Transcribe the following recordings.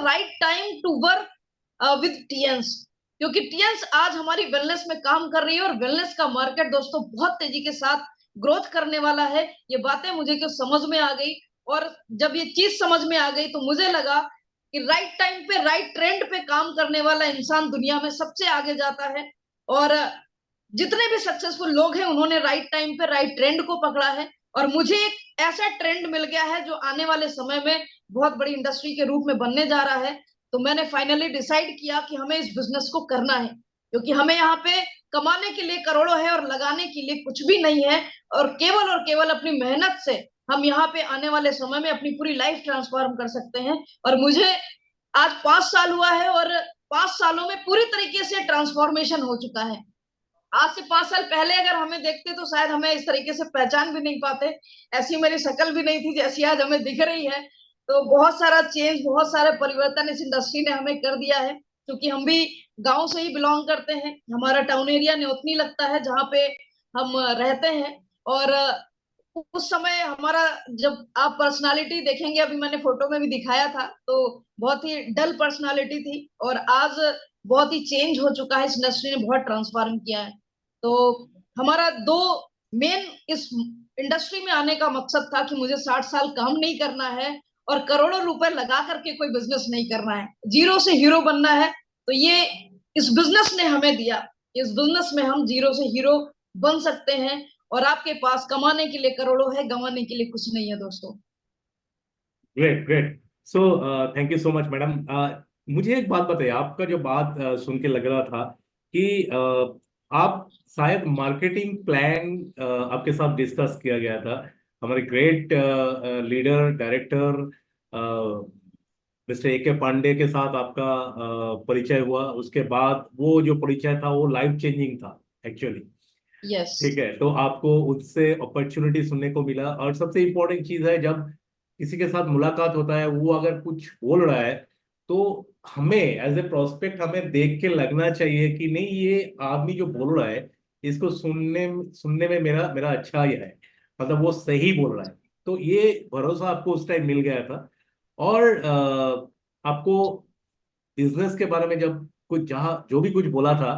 Right time to work with teens, क्योंकि teens आज हमारी वेलनेस में काम कर रही है और वेलनेस का मार्केट दोस्तों बहुत तेजी के साथ ग्रोथ करने वाला है। ये बातें मुझे क्यों समझ में आ गई, और जब ये चीज समझ में आ गई तो मुझे लगा कि राइट टाइम पे राइट ट्रेंड पे काम करने वाला इंसान दुनिया में सबसे आगे जाता है। और जितने भी सक्सेसफुल लोग हैं उन्होंने राइट टाइम पे राइट ट्रेंड को पकड़ा है, और मुझे एक ऐसा ट्रेंड मिल गया है जो आने वाले समय में बहुत बड़ी इंडस्ट्री के रूप में बनने जा रहा है। तो मैंने फाइनली डिसाइड किया कि हमें इस बिजनेस को करना है, क्योंकि हमें यहाँ पे कमाने के लिए करोड़ों है और लगाने के लिए कुछ भी नहीं है, और केवल अपनी मेहनत से हम यहाँ पे आने वाले समय में अपनी पूरी लाइफ ट्रांसफॉर्म कर सकते हैं। और मुझे आज 5 साल हुआ है और 5 सालों में पूरी तरीके से ट्रांसफॉर्मेशन हो चुका है। आज से 5 साल पहले अगर हमें देखते तो शायद हमें इस तरीके से पहचान भी नहीं पाते, ऐसी मेरी शक्ल भी नहीं थी जैसी आज हमें दिख रही है। तो बहुत सारा चेंज, बहुत सारे परिवर्तन इस इंडस्ट्री ने हमें कर दिया है, क्योंकि हम भी गांव से ही बिलोंग करते हैं। हमारा टाउन एरिया न्योतनी लगता है जहाँ पे हम रहते हैं। और उस समय हमारा, जब आप पर्सनालिटी देखेंगे, अभी मैंने फोटो में भी दिखाया था, तो बहुत ही डल पर्सनालिटी थी, और आज बहुत ही चेंज हो चुका है। इस इंडस्ट्री ने बहुत ट्रांसफॉर्म किया है। तो हमारा दो मेन इस इंडस्ट्री में आने का मकसद था कि मुझे 60 साल काम नहीं करना है और करोड़ों रुपए लगा करके कोई बिजनेस नहीं करना है, जीरो से हीरो बनना है। तो ये इस बिजनेस ने हमें दिया। इस बिजनेस में हम जीरो से हीरो बन सकते हैं, और आपके पास कमाने के लिए करोड़ों है, गंवाने के लिए कुछ नहीं है दोस्तों। Great great. So thank you so much madam. मुझे एक बात बताइए, आपका जो बात सुन के लग रहा था कि आप शायद मार्केटिंग प्लान आपके साथ डिस्कस किया गया था। हमारे great leader director mister A के पांडे के साथ आपका परिचय हुआ। उसके बाद वो जो परिचय था वो लाइफ चेंजिंग था एक्चुअली। यस। ठीक है, तो आपको उससे अपॉर्चुनिटी सुनने को मिला। और सबसे इम्पोर्टेंट चीज है, जब किसी के साथ मुलाकात होता है, वो अगर कुछ बोल रहा है तो हमें एज ए प्रोस्पेक्ट हमें देख के लगना चाहिए कि नहीं, ये आदमी जो बोल रहा है इसको सुनने सुनने में मेरा मेरा अच्छा ही है, मतलब वो सही बोल रहा है। तो ये भरोसा आपको उस टाइम मिल गया था। और आपको बिजनेस के बारे में जब कुछ जहाँ जो भी कुछ बोला था,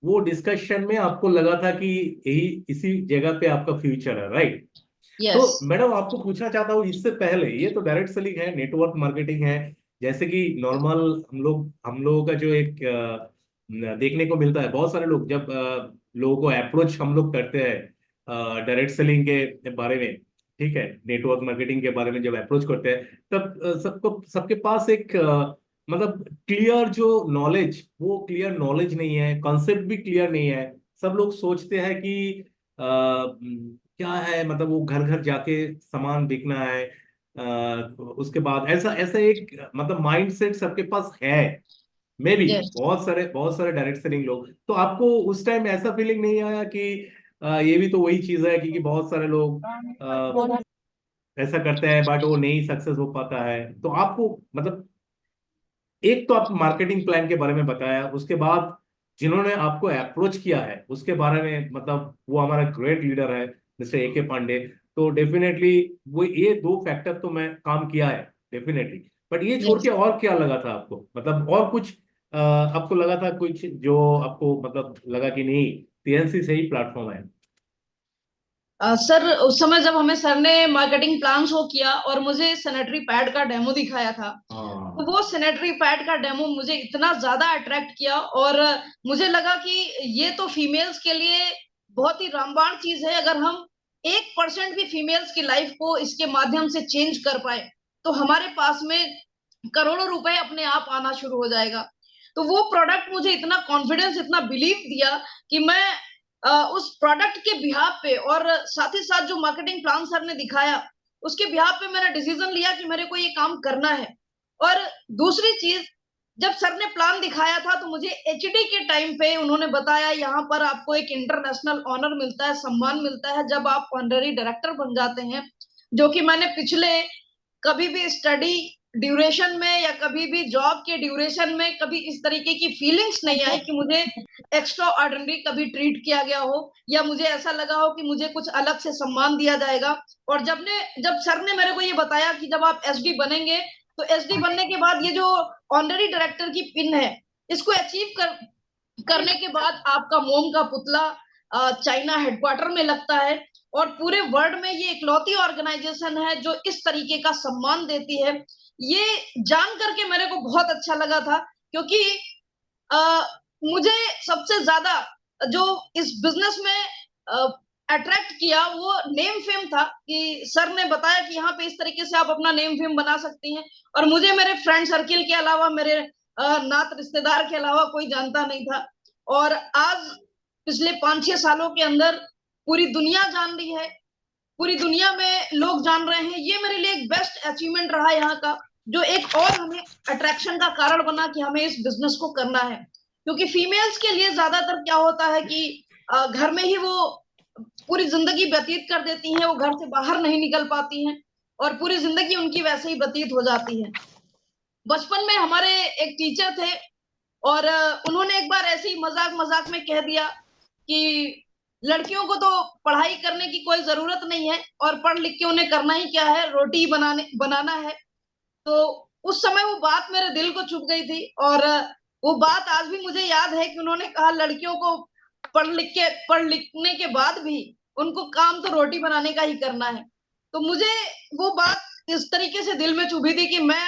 वो डिस्कशन में आपको लगा था कि यही इसी जगह पे आपका फ्यूचर है, राइट? तो यस। मैडम आपको पूछना चाहता हूँ, इससे पहले ये तो डायरेक्ट सेलिंग है, नेटवर्क मार्केटिंग है, जैसे कि नॉर्मल हम लोगों का जो एक देखने को मिलता है, बहुत सारे लोग जब लोगों को अप्रोच हम लोग करते हैं डायरेक्ट सेलिंग के बारे में, ठीक है, नेटवर्क मार्केटिंग के बारे में जब अप्रोच करते हैं, तब सबको सबके पास एक मतलब क्लियर जो नॉलेज, वो क्लियर नॉलेज नहीं है, कॉन्सेप्ट भी क्लियर नहीं है। सब लोग सोचते हैं कि क्या है, मतलब वो घर घर जाके सामान बिकना है। उसके बाद ऐसा ऐसा एक मतलब माइंडसेट सबके पास है। मे भी यस। बहुत सारे डायरेक्ट सेलिंग लोग, तो आपको उस टाइम ऐसा फीलिंग नहीं आया कि ये भी तो वही चीज है, क्योंकि बहुत सारे लोग ऐसा करते हैं बट वो नहीं सक्सेस हो पाता है। तो आपको मतलब, एक तो आप मार्केटिंग प्लान के बारे में बताया, उसके बाद जिन्होंने आपको अप्रोच किया है उसके बारे में, मतलब वो हमारा ग्रेट लीडर है मिस्टर ए के पांडे। तो डेफिनेटली वो ये दो फैक्टर तो मैं काम किया है डेफिनेटली। बट ये छोड़ के यस। और क्या लगा था आपको, मतलब और कुछ आपको लगा था कुछ जो आपको मतलब लगा कि नहीं, टीएनसी से ही प्लेटफॉर्म है? सर, उस समय जब हमें सर ने मार्केटिंग प्लान शो किया और मुझे सैनिटरी पैड का डेमो दिखाया था, तो हाँ। वो सैनिटरी पैड का डेमो मुझे इतना ज्यादा अट्रैक्ट किया, और मुझे लगा कि ये तो फीमेल्स के लिए बहुत ही रामबाण चीज है। अगर हम 1% भी फीमेल्स की लाइफ को इसके माध्यम से चेंज कर पाए, तो हमारे पास में करोड़ों रुपए अपने आप आना शुरू हो जाएगा। तो वो प्रोडक्ट मुझे इतना कॉन्फिडेंस, इतना बिलीव दिया कि मैं उस प्रोडक्ट के बिहाफ पे, और साथ ही साथ जो मार्केटिंग प्लान सर ने दिखाया उसके बिहाफ पे मैंने डिसीजन लिया कि मेरे को ये काम करना है। और दूसरी चीज, जब सर ने प्लान दिखाया था तो मुझे एचडी के टाइम पे उन्होंने बताया यहाँ पर आपको एक इंटरनेशनल ऑनर मिलता है, सम्मान मिलता है जब आप ऑनररी डायरेक्टर बन जाते हैं, जो कि मैंने पिछले कभी भी स्टडी ड्यूरेशन में या कभी भी जॉब के ड्यूरेशन में कभी इस तरीके की फीलिंग्स नहीं आई कि मुझे एक्स्ट्रा ऑर्डिनरी कभी ट्रीट किया गया हो, या मुझे ऐसा लगा हो कि मुझे कुछ अलग से सम्मान दिया जाएगा। और जब सर ने मेरे को ये बताया कि जब आप एसडी बनेंगे तो एसडी बनने के बाद ये जो ऑनररी डायरेक्टर की पिन है, इसको अचीव करने के बाद आपका मोम का पुतला चाइना हेडक्वार्टर में लगता है, और पूरे वर्ल्ड में ये इकलौती ऑर्गेनाइजेशन है जो इस तरीके का सम्मान देती है। ये जान करके मेरे को बहुत अच्छा लगा था, क्योंकि मुझे सबसे ज्यादा जो इस बिजनेस में अट्रैक्ट किया वो नेम फेम था, कि सर ने बताया कि यहाँ पे इस तरीके से आप अपना नेम फेम बना सकती हैं, और मुझे मेरे फ्रेंड सर्किल के अलावा, मेरे नात रिश्तेदार के अलावा कोई जानता नहीं था। और आज पिछले 5-6 सालों के अंदर पूरी दुनिया जान रही है, पूरी दुनिया में लोग जान रहे हैं। ये मेरे लिए एक बेस्ट अचीवमेंट रहा यहाँ का, जो एक और हमें अट्रैक्शन का कारण बना कि हमें इस बिजनेस को करना है। क्योंकि फीमेल्स के लिए ज्यादातर क्या होता है कि घर में ही वो पूरी जिंदगी व्यतीत कर देती हैं, वो घर से बाहर नहीं निकल पाती हैं, और पूरी जिंदगी उनकी वैसे ही व्यतीत हो जाती है। बचपन में हमारे एक टीचर थे, और उन्होंने एक बार ऐसे ही मजाक मजाक में कह दिया कि लड़कियों को तो पढ़ाई करने की कोई जरूरत नहीं है, और पढ़ लिख के उन्हें करना ही क्या है, रोटी बनाना है। तो उस समय वो बात मेरे दिल को छू गई थी, और वो बात आज भी मुझे याद है कि उन्होंने कहा लड़कियों को पढ़ लिखने के बाद भी उनको काम तो रोटी बनाने का ही करना है। तो मुझे वो बात इस तरीके से दिल में चुभी थी कि मैं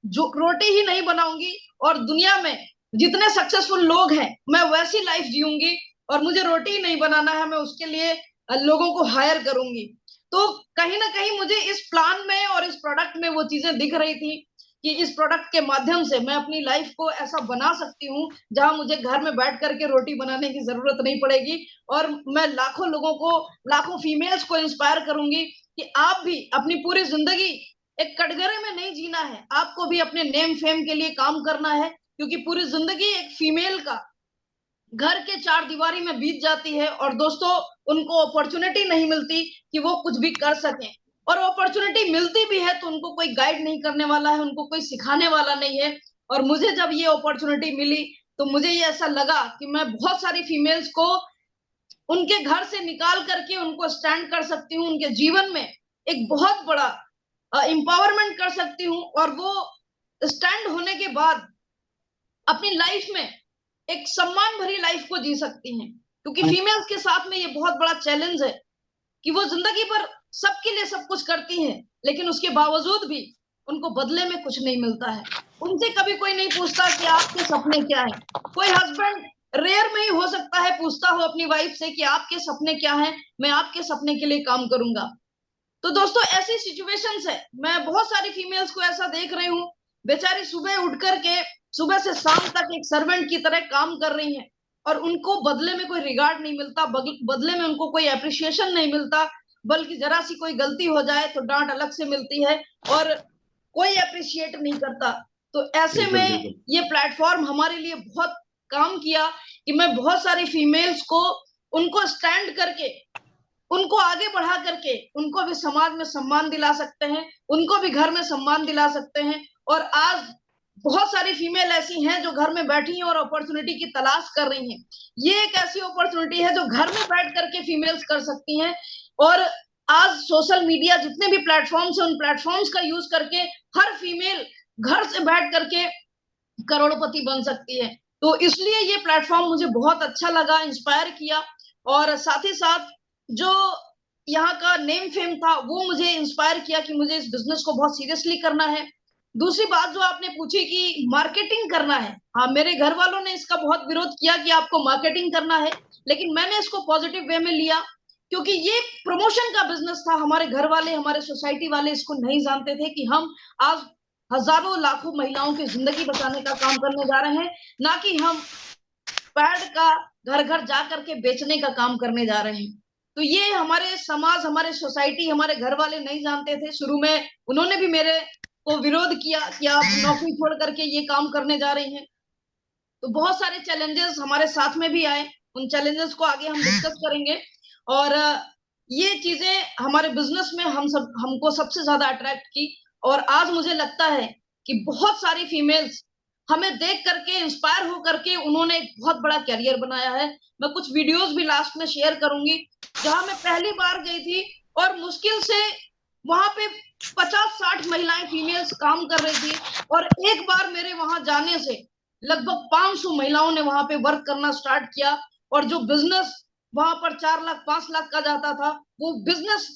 जो रोटी ही नहीं बनाऊंगी, और दुनिया में जितने सक्सेसफुल लोग हैं मैं वैसी लाइफ जीऊंगी, और मुझे रोटी ही नहीं बनाना है, मैं उसके लिए लोगों को हायर करूंगी। तो कहीं ना कहीं मुझे इस प्लान में और इस प्रोडक्ट में वो चीजें दिख रही थी कि इस प्रोडक्ट के माध्यम से मैं अपनी लाइफ को ऐसा बना सकती हूँ जहां मुझे घर में बैठ करके रोटी बनाने की जरूरत नहीं पड़ेगी, और मैं लाखों लोगों को, लाखों फीमेल्स को इंस्पायर करूंगी कि आप भी अपनी पूरी जिंदगी एक कटघरे में नहीं जीना है, आपको भी अपने नेम फेम के लिए काम करना है। क्योंकि पूरी जिंदगी एक फीमेल का घर के चार दीवारी में बीत जाती है, और दोस्तों उनको अपॉर्चुनिटी नहीं मिलती कि वो कुछ भी कर सकें, और अपॉर्चुनिटी मिलती भी है तो उनको कोई गाइड नहीं करने वाला है, उनको कोई सिखाने वाला नहीं है। और मुझे जब ये अपॉर्चुनिटी मिली तो मुझे ये ऐसा लगा कि मैं बहुत सारी फीमेल्स को उनके घर से निकाल करके उनको स्टैंड कर सकती हूँ, उनके जीवन में एक बहुत बड़ा एम्पावरमेंट कर सकती हूँ, और वो स्टैंड होने के बाद अपनी लाइफ में एक सम्मान भरी लाइफ को जी सकती हैं। क्योंकि फीमेल्स के साथ में ये बहुत बड़ा चैलेंज है कि वो जिंदगी भर सबके लिए सब कुछ करती हैं, लेकिन उसके बावजूद भी उनको बदले में कुछ नहीं मिलता है। उनसे कभी कोई नहीं पूछता कि आपके सपने क्या हैं। कोई हस्बैंड रेयर में ही हो सकता है पूछता हो अपनी वाइफ से कि आपके सपने क्या हैं, मैं आपके सपने के लिए काम करूंगा। तो दोस्तों ऐसी सिचुएशंस है, मैं बहुत सारी फीमेल्स को ऐसा देख रही हूँ, बेचारी सुबह उठ करके सुबह से शाम तक एक सर्वेंट की तरह काम कर रही हैं, और उनको बदले में कोई रिगार्ड नहीं मिलता, बदले में उनको कोई अप्रिशिएशन नहीं मिलता, बल्कि जरा सी कोई गलती हो जाए तो डांट अलग से मिलती है, और कोई अप्रिशिएट नहीं करता। तो ऐसे में ये प्लेटफॉर्म हमारे लिए बहुत काम किया कि मैं बहुत सारी फीमेल्स को, उनको स्टैंड करके, उनको आगे बढ़ा करके उनको भी समाज में सम्मान दिला सकते हैं, उनको भी घर में सम्मान दिला सकते हैं। और आज बहुत सारी फीमेल ऐसी हैं जो घर में बैठी हैं और अपॉर्चुनिटी की तलाश कर रही हैं। ये एक ऐसी अपॉर्चुनिटी है जो घर में बैठ करके फीमेल्स कर सकती हैं, और आज सोशल मीडिया जितने भी प्लेटफॉर्म्स हैं उन प्लेटफॉर्म्स का यूज करके हर फीमेल घर से बैठ करके करोड़पति बन सकती है। तो इसलिए ये प्लेटफॉर्म मुझे बहुत अच्छा लगा, इंस्पायर किया, और साथ ही साथ जो यहाँ का नेम फेम था वो मुझे इंस्पायर किया कि मुझे इस बिजनेस को बहुत सीरियसली करना है। दूसरी बात जो आपने पूछी कि मार्केटिंग करना है, हाँ मेरे घर वालों ने इसका बहुत विरोध किया कि आपको मार्केटिंग करना है, लेकिन मैंने इसको पॉजिटिव वे में लिया, क्योंकि ये प्रमोशन का बिजनेस था। हमारे घर वाले, हमारे सोसाइटी वाले इसको नहीं जानते थे कि हम आज हजारों लाखों महिलाओं की जिंदगी बचाने का काम करने जा रहे हैं, ना कि हम पैड का घर घर जा करके बेचने का काम करने जा रहे हैं। तो ये हमारे समाज, हमारे सोसाइटी, हमारे घर वाले नहीं जानते थे। शुरू में उन्होंने भी मेरे को विरोध किया कि आप नौकरी छोड़ करके ये काम करने जा रही हैं। तो बहुत सारे चैलेंजेस हमारे साथ में भी आए, उन चैलेंजेस को आगे हम डिस्कस करेंगे। और ये चीजें हमारे बिजनेस में हमको सबसे ज्यादा अट्रैक्ट की, और आज मुझे लगता है कि बहुत सारी फीमेल्स हमें देख करके इंस्पायर हो करके उन्होंने एक बहुत बड़ा कैरियर बनाया है। मैं कुछ वीडियोस भी लास्ट में शेयर करूंगी जहां मैं पहली बार गई थी, और मुश्किल से वहां पे 50-60 महिलाएं फीमेल्स काम कर रही थी। और एक बार मेरे वहां जाने से लगभग 500 महिलाओं ने वहां पे वर्क करना स्टार्ट किया। और जो बिजनेस वहां पर 4 लाख 5 लाख का जाता था, वो बिजनेस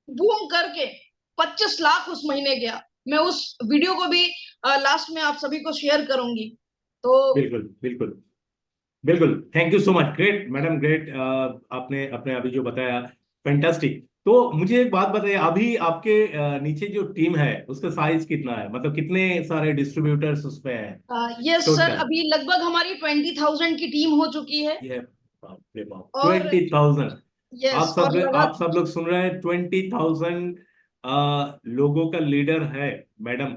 बूम करके 25 लाख उस महीने गया। मैं उस वीडियो को भी लास्ट में आप सभी को शेयर करूंगी। तो बिल्कुल बिल्कुल बिल्कुल, thank you so much, great madam, great. आपने अपने अभी जो बताया, फैंटास्टिक। तो मुझे एक बात बताइए, अभी आपके नीचे जो टीम है उसका साइज कितना है, मतलब कितने सारे डिस्ट्रीब्यूटर्स उसमें हैं यस सर, टोटल? अभी लगभग हमारी 20,000 की टीम हो चुकी है। ये बाप रे बाप, और 20,000! यस, और आप सब लोग सुन रहे हैं, 20,000 लोगों का लीडर है मैडम,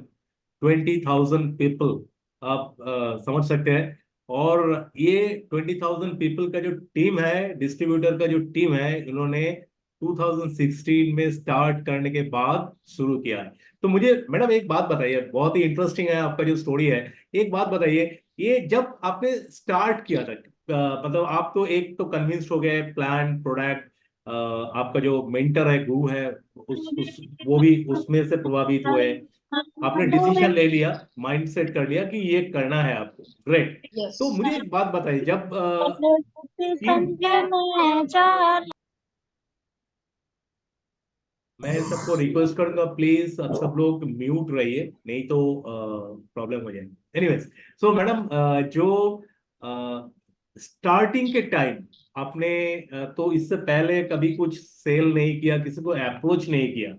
20,000 पीपल, आप समझ सकते हैं। और ये 20,000 पीपल का जो टीम है, डिस्ट्रीब्यूटर का जो टीम है, इन्होंने 2016 में स्टार्ट करने के बाद शुरू किया है। तो मुझे मैडम एक बात बताइए, बहुत ही इंटरेस्टिंग है आपका जो स्टोरी है। एक बात बताइए, ये जब आपने स्टार्ट किया था, मतलब आप तो एक तो कन्विंस्ड हो गए, प्लान प्रोडक्ट, आपका जो मेंटर है, गुरु है, उस वो भी उसमें से प्रभावित हुए, आपने डिसीजन ले लिया, माइंड सेट कर लिया कि ये करना है आपको, ग्रेट। यस। तो मुझे एक बात बताइए, जब टीम, मैं सबको रिक्वेस्ट करूंगा, प्लीज आप सब लोग म्यूट रहिए, नहीं तो प्रॉब्लम हो जाएगी। एनीवेज, सो मैडम, जो स्टार्टिंग के टाइम आपने तो इससे पहले कभी कुछ सेल नहीं किया, किसी को अप्रोच नहीं किया।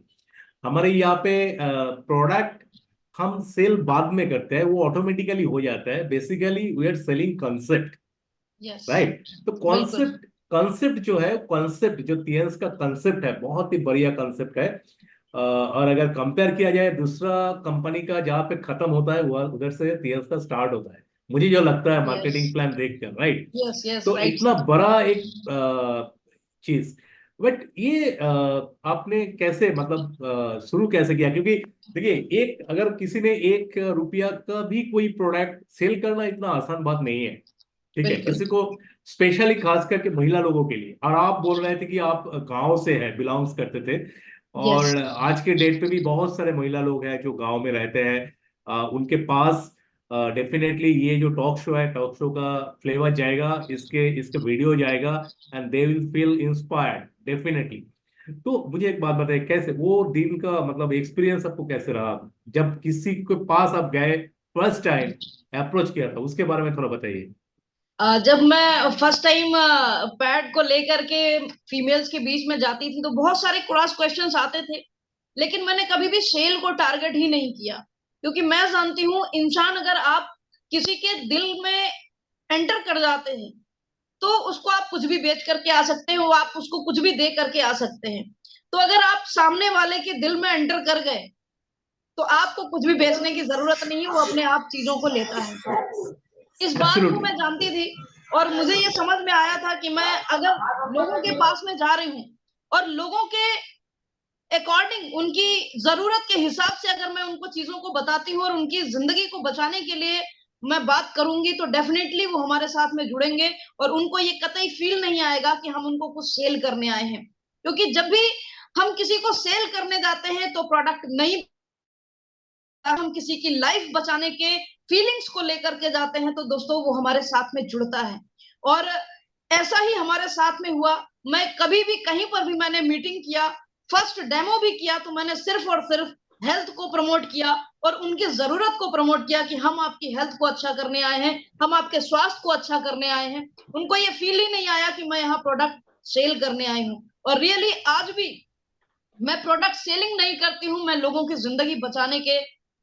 हमारे यहाँ पे प्रोडक्ट हम सेल बाद में करते हैं, वो ऑटोमेटिकली हो जाता है। Basically we are selling concept, yes, right? तो बिल्कुल। कॉन्सेप्ट, कॉन्सेप्ट जो है, कॉन्सेप्ट जो टीएंस का कॉन्सेप्ट है, बहुत ही बढ़िया कॉन्सेप्ट है। और अगर कंपेयर किया जाए दूसरा कंपनी का, जहाँ पे खत्म होता है, वो उधर से टीएंस का स्टार्ट होता है, मुझे जो लगता है यस, मार्केटिंग प्लान देखकर, राइट? यस, यस, तो राइट इतना सर। बड़ा एक चीज, बट ये आपने कैसे, मतलब शुरू कैसे किया? क्योंकि देखिए, एक अगर किसी ने 1 रुपया का भी कोई प्रोडक्ट सेल करना इतना आसान बात नहीं है, ठीक है, बिल्कुल। किसी को, स्पेशली खास करके महिला लोगों के लिए। और आप बोल रहे थे कि आप गांव से हैं, बिलोंग्स करते थे, यस, और आज के डेट पे भी बहुत सारे महिला लोग हैं जो गांव में रहते हैं। उनके पास डेफिनेटली ये जो टॉक शो है, टॉक शो का फ्लेवर जाएगा, इसके इसके वीडियो जाएगा, and they will feel inspired definitely. तो मुझे एक बात बताइए, कैसे वो दिन का मतलब एक्सपीरियंस आपको कैसे रहा, जब किसी के पास आप गए, फर्स्ट टाइम अप्रोच किया था, उसके बारे में थोड़ा बताइए। जब मैं फर्स्ट टाइम पैड को लेकर के फीमेल्स के बीच में जाती थी, तो बहुत सारे क्रॉस क्वेश्चंस आते थे। लेकिन मैंने कभी भी सेल को टारगेट ही नहीं किया, क्योंकि मैं जानती हूँ इंसान अगर आप किसी के दिल में एंटर कर जाते हैं, तो उसको आप कुछ भी बेच करके आ सकते हो, आप उसको कुछ भी दे करके आ सकते हैं। तो अगर आप सामने वाले के दिल में एंटर कर गए, तो आपको कुछ भी बेचने की जरूरत नहीं है, वो अपने आप चीजों को लेता है। इस बात को एब्सोल्युटली। मैं जानती थी। और मुझे ये समझ में आया था कि मैं अगर लोगों के पास में जा रही हूँ और लोगों के अकॉर्डिंग, उनकी जरूरत के हिसाब से अगर मैं उनको चीजों को बताती हूँ और उनकी जिंदगी को बचाने के लिए मैं बात करूंगी, तो डेफिनेटली वो हमारे साथ में जुड़ेंगे। और उनको ये कतई फील नहीं आएगा कि हम उनको कुछ सेल करने आए हैं। क्योंकि जब भी हम किसी को सेल करने जाते हैं, तो प्रोडक्ट नहीं, हम किसी की लाइफ बचाने के फीलिंग्स को लेकर के जाते हैं, तो दोस्तों वो हमारे साथ में जुड़ता है। और ऐसा ही हमारे साथ में हुआ। मैं कभी भी कहीं पर भी मैंने मीटिंग किया, फर्स्ट डेमो भी किया, तो मैंने सिर्फ और सिर्फ हेल्थ को प्रमोट किया और उनकी जरूरत को प्रमोट किया कि हम आपकी हेल्थ को अच्छा करने आए हैं, हम आपके स्वास्थ्य को अच्छा करने आए हैं। उनको ये फील ही नहीं आया कि मैं यहाँ प्रोडक्ट सेल करने आई हूँ। और रियली आज भी मैं प्रोडक्ट सेलिंग नहीं करती हूँ, मैं लोगों की जिंदगी बचाने के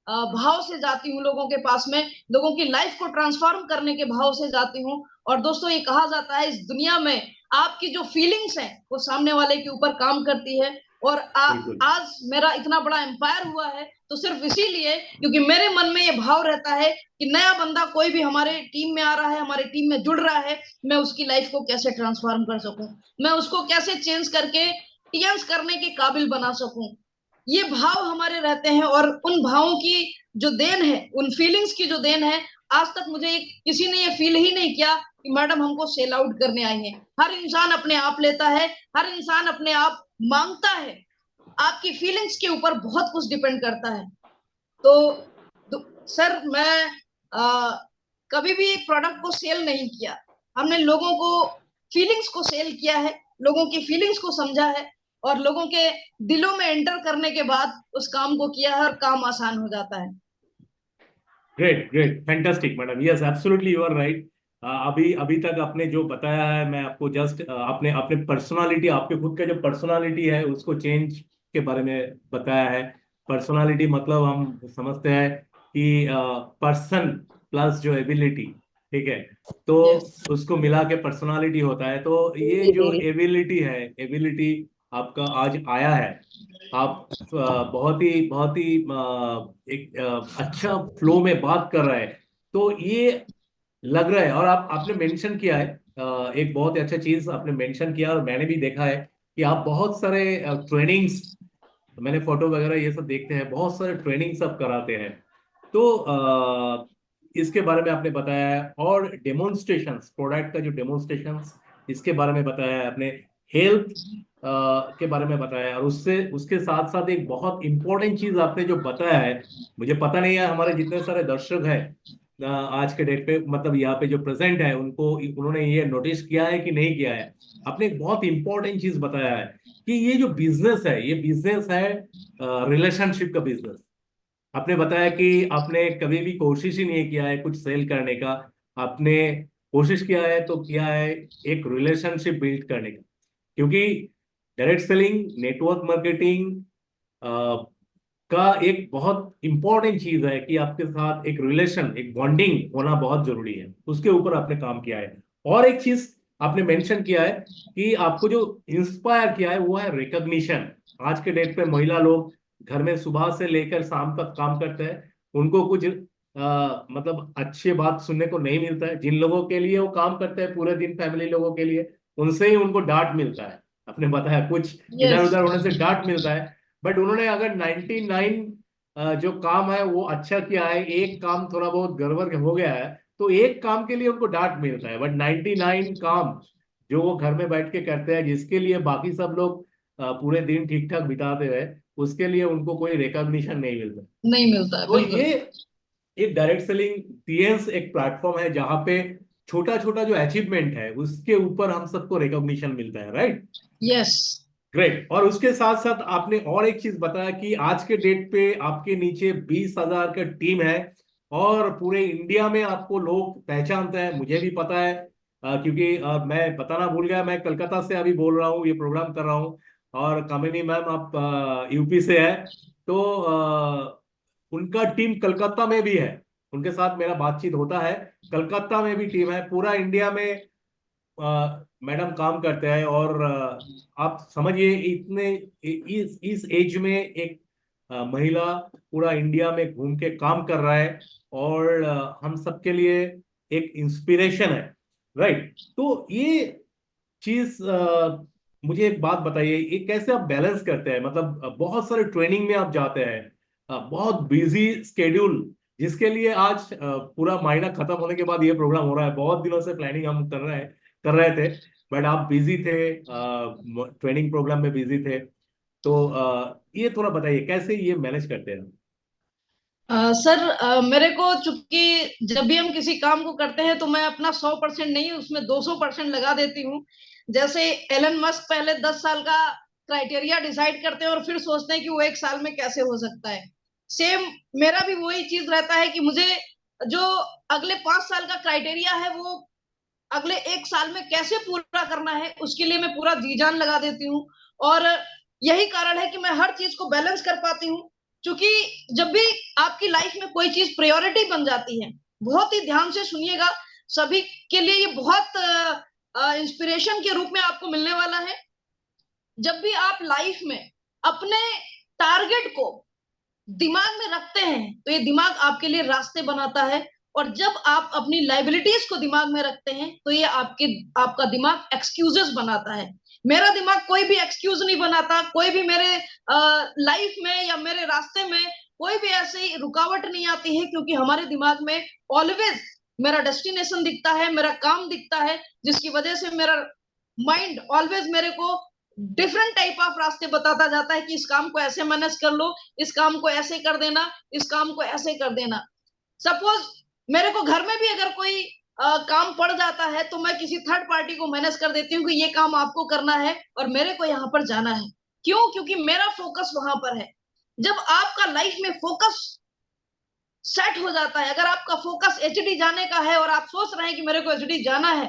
भाव से जाती हूँ, लोगों के पास में लोगों की लाइफ को ट्रांसफॉर्म करने के भाव से जाती हूँ। और दोस्तों, ये कहा जाता है इस दुनिया में आपकी जो फीलिंग्स हैं वो सामने वाले के ऊपर काम करती है। और बिल्कुल आज मेरा इतना बड़ा एम्पायर हुआ है, तो सिर्फ इसीलिए क्योंकि मेरे मन में ये भाव रहता है कि नया बंदा कोई भी हमारे टीम में आ रहा है, हमारे टीम में जुड़ रहा है, मैं उसकी लाइफ को कैसे ट्रांसफॉर्म कर सकूं, मैं उसको कैसे चेंज करके टीएंस करने के काबिल बना सकूं। ये भाव हमारे रहते हैं। और उन भावों की जो देन है, उन फीलिंग्स की जो देन है, आज तक मुझे किसी ने ये फील ही नहीं किया कि मैडम हमको सेल आउट करने आई है। हर इंसान अपने आप लेता है, हर इंसान अपने आप मांगता है। आपकी फीलिंग्स के ऊपर बहुत कुछ डिपेंड करता है। तो सर मैं कभी भी प्रोडक्ट को सेल नहीं किया, हमने लोगों को फीलिंग्स को सेल किया है, लोगों की फीलिंग्स को समझा है और लोगों के दिलों में एंटर करने के बाद उस काम को किया है और काम आसान हो जाता है। Great great fantastic madam, yes absolutely you are right. अभी अभी तक आपने जो बताया है, मैं आपको जस्ट आपने अपने पर्सनालिटी, आपके खुद का जो पर्सनालिटी है उसको चेंज के बारे में बताया है। पर्सनालिटी मतलब हम समझते हैं कि पर्सन प्लस जो एबिलिटी, ठीक है, तो यस। उसको मिला के पर्सनालिटी होता है। तो ये जो एबिलिटी है, एबिलिटी आपका आज आया है, आप बहुत ही एक अच्छा फ्लो में बात कर रहे हैं। तो ये लग रहा है, और आपने मेंशन किया है एक बहुत ही अच्छा चीज आपने मेंशन किया, और मैंने भी देखा है कि आप बहुत सारे ट्रेनिंग्स, मैंने फोटो वगैरह ये सब देखते हैं, बहुत सारे ट्रेनिंग्स आप कराते हैं। तो इसके बारे में आपने बताया है, और डेमोन्स्ट्रेशंस, प्रोडक्ट का जो डेमोन्स्ट्रेशंस, इसके बारे में बताया है आपने। हेल्थ के बारे में बताया है, और उससे उसके साथ साथ एक बहुत इंपॉर्टेंट चीज आपने जो बताया है, मुझे पता नहीं है हमारे जितने सारे दर्शक हैं आज के डेट पे, मतलब यहाँ पे जो प्रेजेंट है, उनको उन्होंने ये नोटिस किया है कि नहीं किया है। आपने एक बहुत इंपॉर्टेंट चीज बताया है कि ये जो बिजनेस है, ये बिजनेस है रिलेशनशिप का बिजनेस। आपने बताया कि आपने कभी भी कोशिश ही नहीं किया है कुछ सेल करने का, आपने कोशिश किया है तो किया है एक रिलेशनशिप बिल्ड करने का। क्योंकि डायरेक्ट सेलिंग, नेटवर्क मार्केटिंग का एक बहुत इंपॉर्टेंट चीज है कि आपके साथ एक रिलेशन, एक बॉन्डिंग होना बहुत जरूरी है। उसके ऊपर आपने काम किया है। और एक चीज आपने मेंशन किया है कि आपको जो इंस्पायर किया है वो है रिकॉग्निशन। आज के डेट पे महिला लोग घर में सुबह से लेकर शाम तक काम करते हैं, उनको कुछ मतलब अच्छी बात सुनने को नहीं मिलता है। जिन लोगों के लिए वो काम करते हैं पूरे दिन, फैमिली लोगों के लिए, उनसे ही उनको डांट मिलता है। आपने बताया कुछ इधर यस। उधर होने से डांट मिलता है। बट उन्होंने अगर 99 जो काम है वो अच्छा किया है, एक काम थोड़ा बहुत गड़बड़ हो गया है, तो एक काम के लिए उनको डांट मिलता है। बट 99 काम जो वो घर में बैठ के करते हैं, जिसके लिए बाकी सब लोग पूरे दिन ठीक ठाक बिताते हैं, उसके लिए उनको कोई रिकॉग्निशन नहीं मिलता। नहीं मिलता है तो बिल्कुल। ये डायरेक्ट सेलिंग टीएंस एक प्लेटफॉर्म है जहां पे छोटा छोटा जो अचीवमेंट है उसके ऊपर हम सबको रिकॉग्निशन मिलता है, राइट? यस। ग्रेट। और उसके साथ साथ आपने और एक चीज बताया कि आज के डेट पे आपके नीचे 20,000 का टीम है, और पूरे इंडिया में आपको लोग पहचानते हैं। मुझे भी पता है क्योंकि मैं बताना भूल गया, मैं कलकत्ता से अभी बोल रहा हूँ, ये प्रोग्राम कर रहा हूँ। और कामिनी मैम आप यूपी से है, तो उनका टीम कलकत्ता में भी है, उनके साथ मेरा बातचीत होता है। कलकत्ता में भी टीम है, पूरा इंडिया में मैडम काम करते हैं। और आप समझिए इतने इस एज में एक महिला पूरा इंडिया में घूम के काम कर रहा है, और हम सबके लिए एक इंस्पिरेशन है, राइट? तो ये चीज मुझे एक बात बताइए, ये कैसे आप बैलेंस करते हैं? मतलब बहुत सारे ट्रेनिंग में आप जाते हैं, बहुत बिजी स्केड्यूल, जिसके लिए आज पूरा महीना खत्म होने के बाद ये प्रोग्राम हो रहा है। बहुत दिनों से प्लानिंग हम कर रहे थे, बट आप बिजी थे, ट्रेनिंग प्रोग्राम में बिजी थे। तो ये थोड़ा बताइए कैसे ये मैनेज करते हैं? सर मेरे को चूंकि जब भी हम किसी काम को करते हैं तो मैं अपना 100% नहीं, उसमें 200% लगा देती हूँ। जैसे एलन मस्क पहले 10 साल का क्राइटेरिया डिसाइड करते हैं और फिर सोचते हैं कि वो 1 साल में कैसे हो सकता है। सेम मेरा भी वही चीज रहता है कि मुझे जो अगले 5 साल का क्राइटेरिया है वो अगले 1 साल में कैसे पूरा करना है, उसके लिए मैं पूरा जी जान लगा देती हूँ। और यही कारण है कि मैं हर चीज को बैलेंस कर पाती हूँ। क्योंकि जब भी आपकी लाइफ में कोई चीज प्रायोरिटी बन जाती है, बहुत ही ध्यान से सुनिएगा, सभी के लिए ये बहुत इंस्पिरेशन के रूप में आपको मिलने वाला है। जब भी आप लाइफ में अपने टारगेट को दिमाग में रखते हैं तो ये दिमाग आपके लिए रास्ते बनाता है। और जब आप अपनी लाइबिलिटीज को दिमाग में रखते हैं तो ये आपका दिमाग एक्सक्यूजेस बनाता है। मेरा दिमाग कोई भी एक्सक्यूज नहीं बनाता, कोई भी मेरे लाइफ में या मेरे रास्ते में कोई भी ऐसी रुकावट नहीं आती है, क्योंकि हमारे दिमाग में ऑलवेज मेरा डेस्टिनेशन दिखता है, मेरा काम दिखता है, जिसकी वजह से मेरा माइंड ऑलवेज मेरे को डिफरेंट टाइप ऑफ रास्ते बताता जाता है कि इस काम को ऐसे मैनेज कर लो, इस काम को ऐसे कर देना, इस काम को ऐसे कर देना। सपोज मेरे को घर में भी अगर कोई काम पड़ जाता है तो मैं किसी थर्ड पार्टी को मैनेज कर देती हूँ कि ये काम आपको करना है और मेरे को यहाँ पर जाना है। क्यों? क्योंकि मेरा फोकस वहां पर है। जब आपका लाइफ में फोकस सेट हो जाता है, अगर आपका फोकस एचडी जाने का है और आप सोच रहे हैं कि मेरे को एचडी जाना है,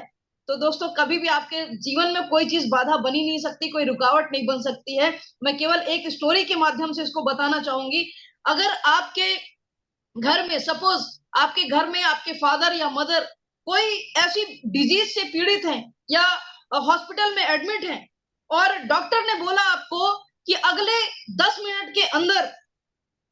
तो दोस्तों कभी भी आपके जीवन में कोई चीज बाधा बनी नहीं सकती, कोई रुकावट नहीं बन सकती है। मैं केवल एक स्टोरी के माध्यम से इसको बताना चाहूंगी। अगर आपके घर में, सपोज आपके घर में आपके फादर या मदर कोई ऐसी डिजीज से पीड़ित हैं या हॉस्पिटल में एडमिट हैं और डॉक्टर ने बोला आपको कि अगले 10 मिनट के अंदर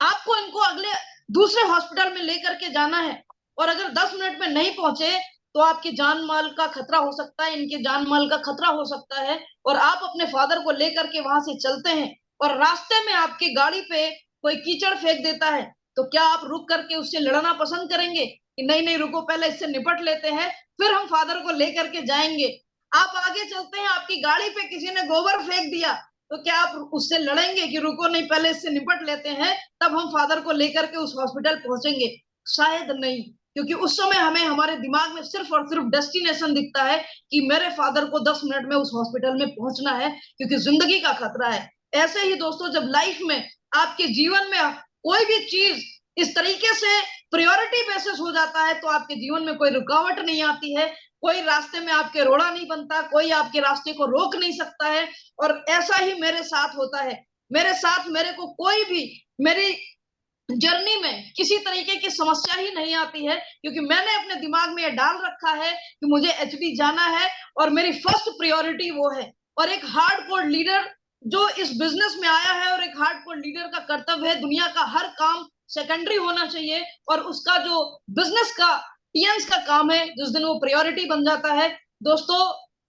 आपको इनको अगले दूसरे हॉस्पिटल में लेकर के जाना है, और अगर 10 मिनट में नहीं पहुंचे तो आपकी जान माल का खतरा हो सकता है, इनके जान माल का खतरा हो सकता है, और आप अपने फादर को लेकर के वहां से चलते हैं और रास्ते में आपकी गाड़ी पे कोई कीचड़ फेंक देता है, तो क्या आप रुक करके उससे लड़ना पसंद करेंगे कि नहीं नहीं रुको, पहले इससे निपट लेते हैं फिर हम फादर को लेकर के जाएंगे? आप आगे चलते हैं, आपकी गाड़ी पे किसी ने गोबर फेंक दिया, तो क्या आप उससे लड़ेंगे कि रुको नहीं पहले इससे निपट लेते हैं तब हम फादर को लेकर के उस हॉस्पिटल पहुंचेंगे? शायद नहीं, क्योंकि उस समय हमें हमारे दिमाग में सिर्फ और सिर्फ डेस्टिनेशन दिखता है कि मेरे फादर को 10 मिनट में उस हॉस्पिटल में पहुंचना है, क्योंकि जिंदगी का खतरा है। ऐसे ही दोस्तों, जब लाइफ में आपके जीवन में कोई भी चीज इस तरीके से प्रायोरिटी बेसिस हो जाता है तो आपके जीवन में कोई रुकावट नहीं आती है, कोई रास्ते में आपके रोड़ा नहीं बनता, कोई आपके रास्ते को रोक नहीं सकता है। और ऐसा ही मेरे साथ होता है। मेरे साथ मेरे को कोई भी मेरी जर्नी में किसी तरीके की समस्या ही नहीं आती है, क्योंकि मैंने अपने दिमाग में ये डाल रखा है कि मुझे एचडी जाना है और मेरी फर्स्ट प्रायोरिटी वो है। और एक हार्डकोर लीडर जो इस बिजनेस में आया है, और एक हार्डकोर लीडर का कर्तव्य है दुनिया का हर काम सेकेंडरी होना चाहिए, और उसका जो बिजनेस का टीएंस का काम है जिस दिन वो प्रायोरिटी बन जाता है दोस्तों,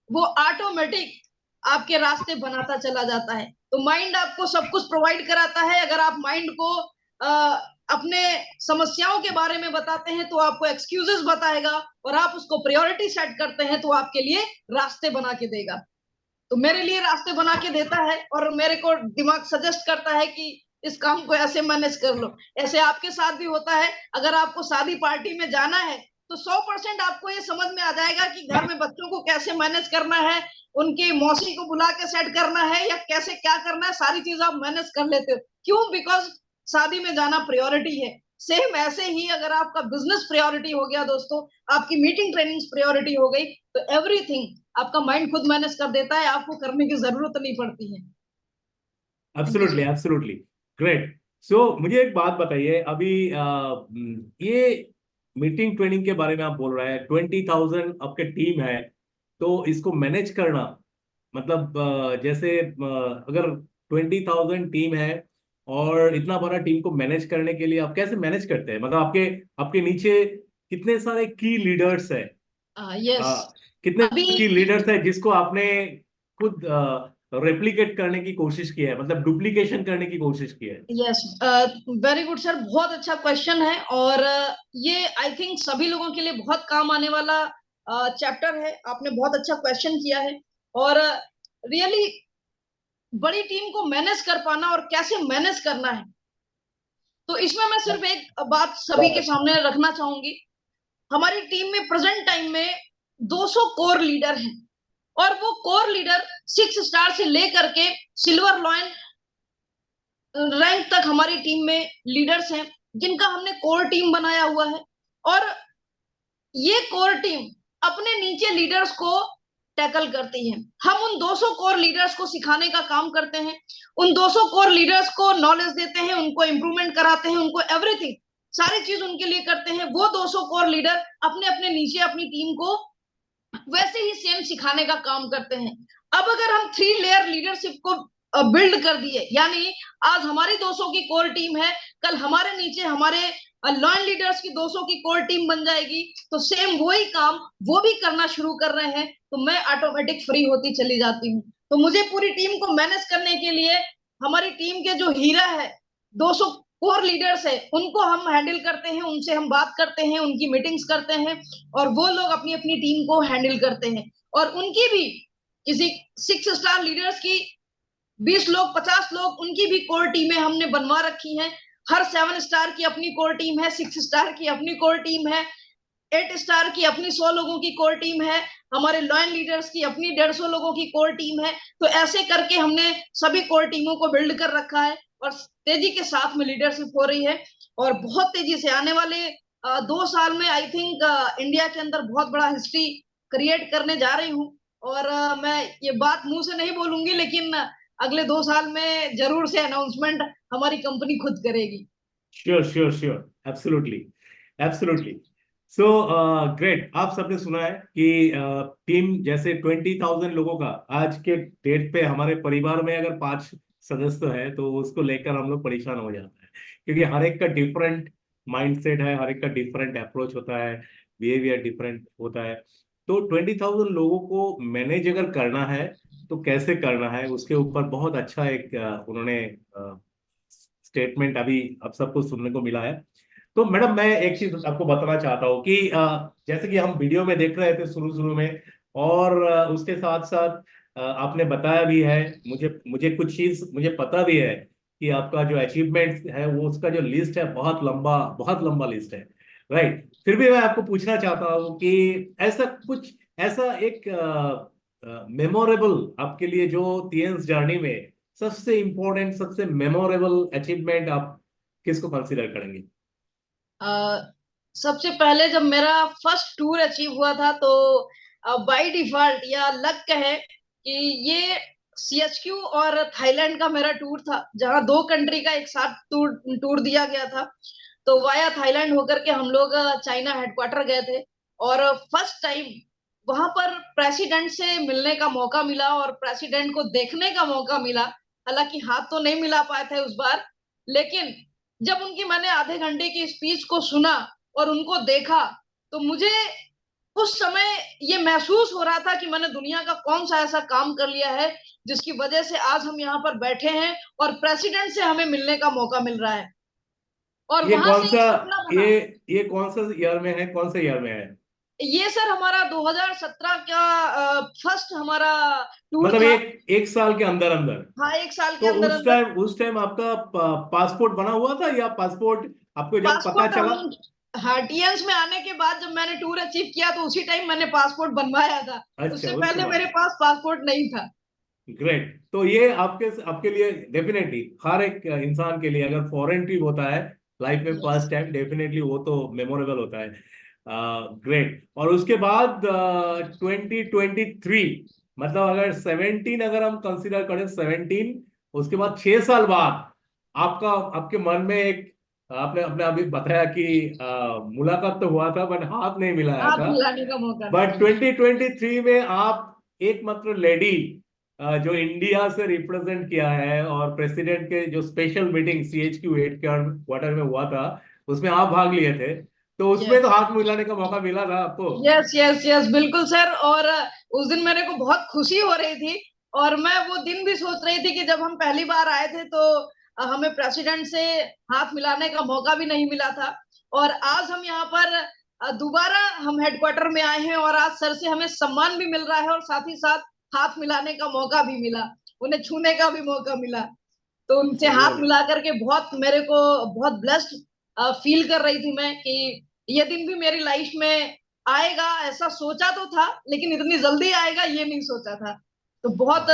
वो ऑटोमेटिक आपके रास्ते बनाता चला जाता है। तो माइंड आपको सब कुछ प्रोवाइड कराता है। अगर आप माइंड को अपने समस्याओं के बारे में बताते हैं तो आपको एक्सक्यूजेस बताएगा, और आप उसको प्रायोरिटी सेट करते हैं तो आपके लिए रास्ते बना के देगा। तो मेरे लिए रास्ते बना के देता है और मेरे को दिमाग सजेस्ट करता है कि इस काम को ऐसे मैनेज कर लो। ऐसे आपके साथ भी होता है। अगर आपको शादी पार्टी में जाना है तो 100% आपको ये समझ में आ जाएगा कि घर में बच्चों को कैसे मैनेज करना है, उनकी मौसी को बुला के सेट करना है या कैसे क्या करना है, सारी चीज आप मैनेज कर लेते हो। क्यों? बिकॉज शादी में जाना प्रायोरिटी है। सेम ऐसे ही अगर आपका बिजनेस प्रायोरिटी हो गया दोस्तों, आपकी मीटिंग ट्रेनिंग प्रायोरिटी हो गई, तो एवरीथिंग आपका माइंड खुद मैनेज कर देता है, आपको करने की जरूरत नहीं पड़ती है। Absolutely absolutely great. सो मुझे एक बात बताइए, अभी ये मीटिंग ट्रेनिंग के बारे में आप बोल रहे हैं, 20,000 आपके टीम है, तो इसको मैनेज करना मतलब जैसे अगर 20,000 टीम है और इतना बड़ा टीम को मैनेज करने के लिए आप कैसे मैनेज करते हैं? मतलब आपके आपके नीचे कितने सारे की लीडर्स है? यस। कितने अभी की लीडर्स है जिसको आपने खुद रेप्लिकेट करने की कोशिश की है, मतलब डुप्लीकेशन करने की कोशिश की है? यस, वेरी गुड सर, बहुत अच्छा क्वेश्चन है। और ये आई थिंक सभी लोगों के लिए बहुत काम आने वाला चैप्टर है। आपने बहुत अच्छा क्वेश्चन किया है। और रियली बड़ी टीम को मैनेज कर पाना और कैसे मैनेज करना है, तो इसमें मैं सिर्फ एक बात सभी के सामने रखना चाहूंगी। हमारी टीम में प्रेजेंट टाइम में 200 कोर लीडर हैं, और वो कोर लीडर 6 स्टार से लेकर के सिल्वर लॉयन रैंक तक हमारी टीम में लीडर्स हैं, जिनका हमने कोर टीम बनाया हुआ है। और ये कोर टीम अपने नीचे लीडर्स को टैकल करती है। हम उन 200 कोर लीडर्स को सिखाने का काम करते हैं, उन 200 कोर लीडर्स को नॉलेज देते हैं, उनको इंप्रूवमेंट कराते हैं, उनको एवरीथिंग सारी चीज उनके लिए करते हैं। वो 200 कोर लीडर अपने अपने नीचे अपनी टीम को वैसे ही सेम सिखाने का काम करते हैं। अब अगर हम 3 लेयर लीडरशिप को बिल्ड कर दिए, यानी आज हमारी 200 की कोर टीम है, कल हमारे नीचे हमारे लॉयल लीडर्स की 200 की कोर टीम बन जाएगी, तो सेम वही काम वो भी करना शुरू कर रहे हैं, तो मैं ऑटोमेटिक फ्री होती चली जाती हूँ। तो मुझे पूरी टीम को मैनेज करने के लिए हमारी टीम के जो हीरा है, 200 कोर लीडर्स है, उनको हम हैंडल करते हैं, उनसे हम बात करते हैं, उनकी मीटिंग्स करते हैं, और वो लोग अपनी अपनी टीम को हैंडल करते हैं। और उनकी भी किसी 6 स्टार लीडर्स की 20 लोग 50 लोग, उनकी भी कोर टीमें हमने बनवा रखी हैं। हर 7 स्टार की अपनी कोर टीम है, 6 स्टार की अपनी कोर टीम है, 8 स्टार की अपनी 100 लोगों की कोर टीम है, हमारे लॉयल लीडर्स की अपनी 150 लोगों की कोर टीम है। तो ऐसे करके हमने सभी कोर टीमों को बिल्ड कर रखा है और तेजी के साथ में लीडरशिप हो रही है। और बहुत तेजी से आने वाले 2 साल में आई थिंक इंडिया के अंदर बहुत बड़ा हिस्ट्री क्रिएट करने जा रही हूँ। और मैं ये बात मुंह से नहीं बोलूंगी, लेकिन अगले 2 साल में जरूर से अनाउंसमेंट हमारी कंपनी खुद करेगी। Sure sure sure, absolutely absolutely. So great. आप सबने सुना है कि टीम जैसे 20,000 लोगों का आज के डेट पे, हमारे परिवार में अगर 5 सदस्य है तो उसको लेकर हम लोग परेशान हो जाते हैं, क्योंकि हर एक का डिफरेंट माइंडसेट है, हर एक का डिफरेंट अप्रोच होता है, बिहेवियर डिफरेंट होता है। तो 20,000 लोगों को मैनेज अगर करना है तो कैसे करना है, उसके ऊपर बहुत अच्छा एक उन्होंने स्टेटमेंट अभी आप सबको सुनने को मिला है। तो मैडम, मैं एक चीज आपको बताना चाहता हूँ कि जैसे कि हम वीडियो में देख रहे थे शुरू शुरू में, और उसके साथ साथ आपने बताया भी है, मुझे मुझे कुछ चीज मुझे पता भी है कि आपका जो अचीवमेंट है वो, उसका जो लिस्ट है बहुत लंबा लिस्ट है, राइट। फिर भी मैं आपको पूछना चाहता हूँ कि ऐसा कुछ, ऐसा एक मेमोरेबल आपके लिए जो टीएन्स जर्नी में सबसे इंपॉर्टेंट, सबसे मेमोरेबल अचीवमेंट आप किसको कंसीडर करेंगे? अ, सबसे पहले जब मेरा फर्स्ट टूर अचीव हुआ था, तो बाय डिफॉल्ट या लक कहे कि ये सीएचक्यू और थाईलैंड का मेरा टूर था, जहां 2 कंट्री का एक साथ टूर टूर दिया गया था। तो वाया थाईलैंड होकर के हम लोग चाइना हेडक्वार्टर गए थे। और फर्स्ट टाइम वहां पर प्रेसिडेंट से मिलने का मौका मिला और प्रेसिडेंट को देखने का मौका मिला। हालांकि हाथ तो नहीं मिला पाए थे उस बार, लेकिन जब उनकी मैंने आधे घंटे की स्पीच को सुना और उनको देखा, तो मुझे उस समय ये महसूस हो रहा था कि मैंने दुनिया का कौन सा ऐसा काम कर लिया है जिसकी वजह से आज हम यहाँ पर बैठे हैं और प्रेसिडेंट से हमें मिलने का मौका मिल रहा है। और ये वहां कौन से सा एक सपना ये बना। ये कौन सा ईयर में है, कौन से ईयर में है? ये सर हमारा 2017 का फर्स्ट हमारा टूर मतलब था। एक एक साल के अंदर अंदर? हाँ, 1 साल के तो अंदर अंदर। उस टाइम आपका पासपोर्ट बना हुआ था, या पासपोर्ट आपको जब पता पासपोर्ट चला? हम, हाँ, टीएन्स में आने के बाद जब मैंने टूर अचीव किया तो उसी टाइम मैंने पासपोर्ट बनवाया था। अच्छा, उससे उसके पहले बाद। मेरे पास पासपोर्ट नहीं था। ग्रेट। तो ये आपके आपके लिए डेफिनेटली, हर एक इंसान के लिए अगर फॉरेन ट्रिप होता है लाइफ में यस। फर्स्ट टाइम, डेफिनेटली वो तो मेमोरेबल होता है। ग्रेट। और उसके बाद 2023, मतलब अगर 17, अगर हम कंसिडर करें 17, उसके बाद 6 साल बाद आपका, आपके मन में एक, आपने अपने अभी बताया कि मुलाकात तो हुआ था बट हाथ नहीं मिलाया हाथ था। मिलाने का मौका नहीं बट मिला। 2023 में आप एकमात्र लेडी जो इंडिया से रिप्रेजेंट किया है, और प्रेसिडेंट के जो स्पेशल मीटिंग CHQ हेडक्वार्टर में हुआ था, उसमें आप भाग लिए थे। तो उसमें यस, तो हाथ मिलाने का मौका मिला था आपको? यस, यस, यस, बिल्कुल सर। और उस दिन मेरे को बहुत खुशी हो रही थी। और मैं वो दिन भी सोच रही थी कि जब हम पहली बार आए थे तो हमें प्रेसिडेंट से हाथ मिलाने का मौका भी नहीं मिला था। और आज हम यहाँ पर दोबारा हम हेडक्वार्टर में आए हैं और आज सर से हमें सम्मान भी मिल रहा है और साथ ही साथ हाथ मिलाने का मौका भी मिला, उन्हें छूने का भी मौका मिला। तो उनसे हाथ रियली। मिला करके बहुत मेरे को बहुत ब्लेस्ड फील कर रही थी मैं कि ये दिन भी मेरी लाइफ में आएगा। ऐसा सोचा तो था, लेकिन इतनी जल्दी आएगा ये नहीं सोचा था। तो बहुत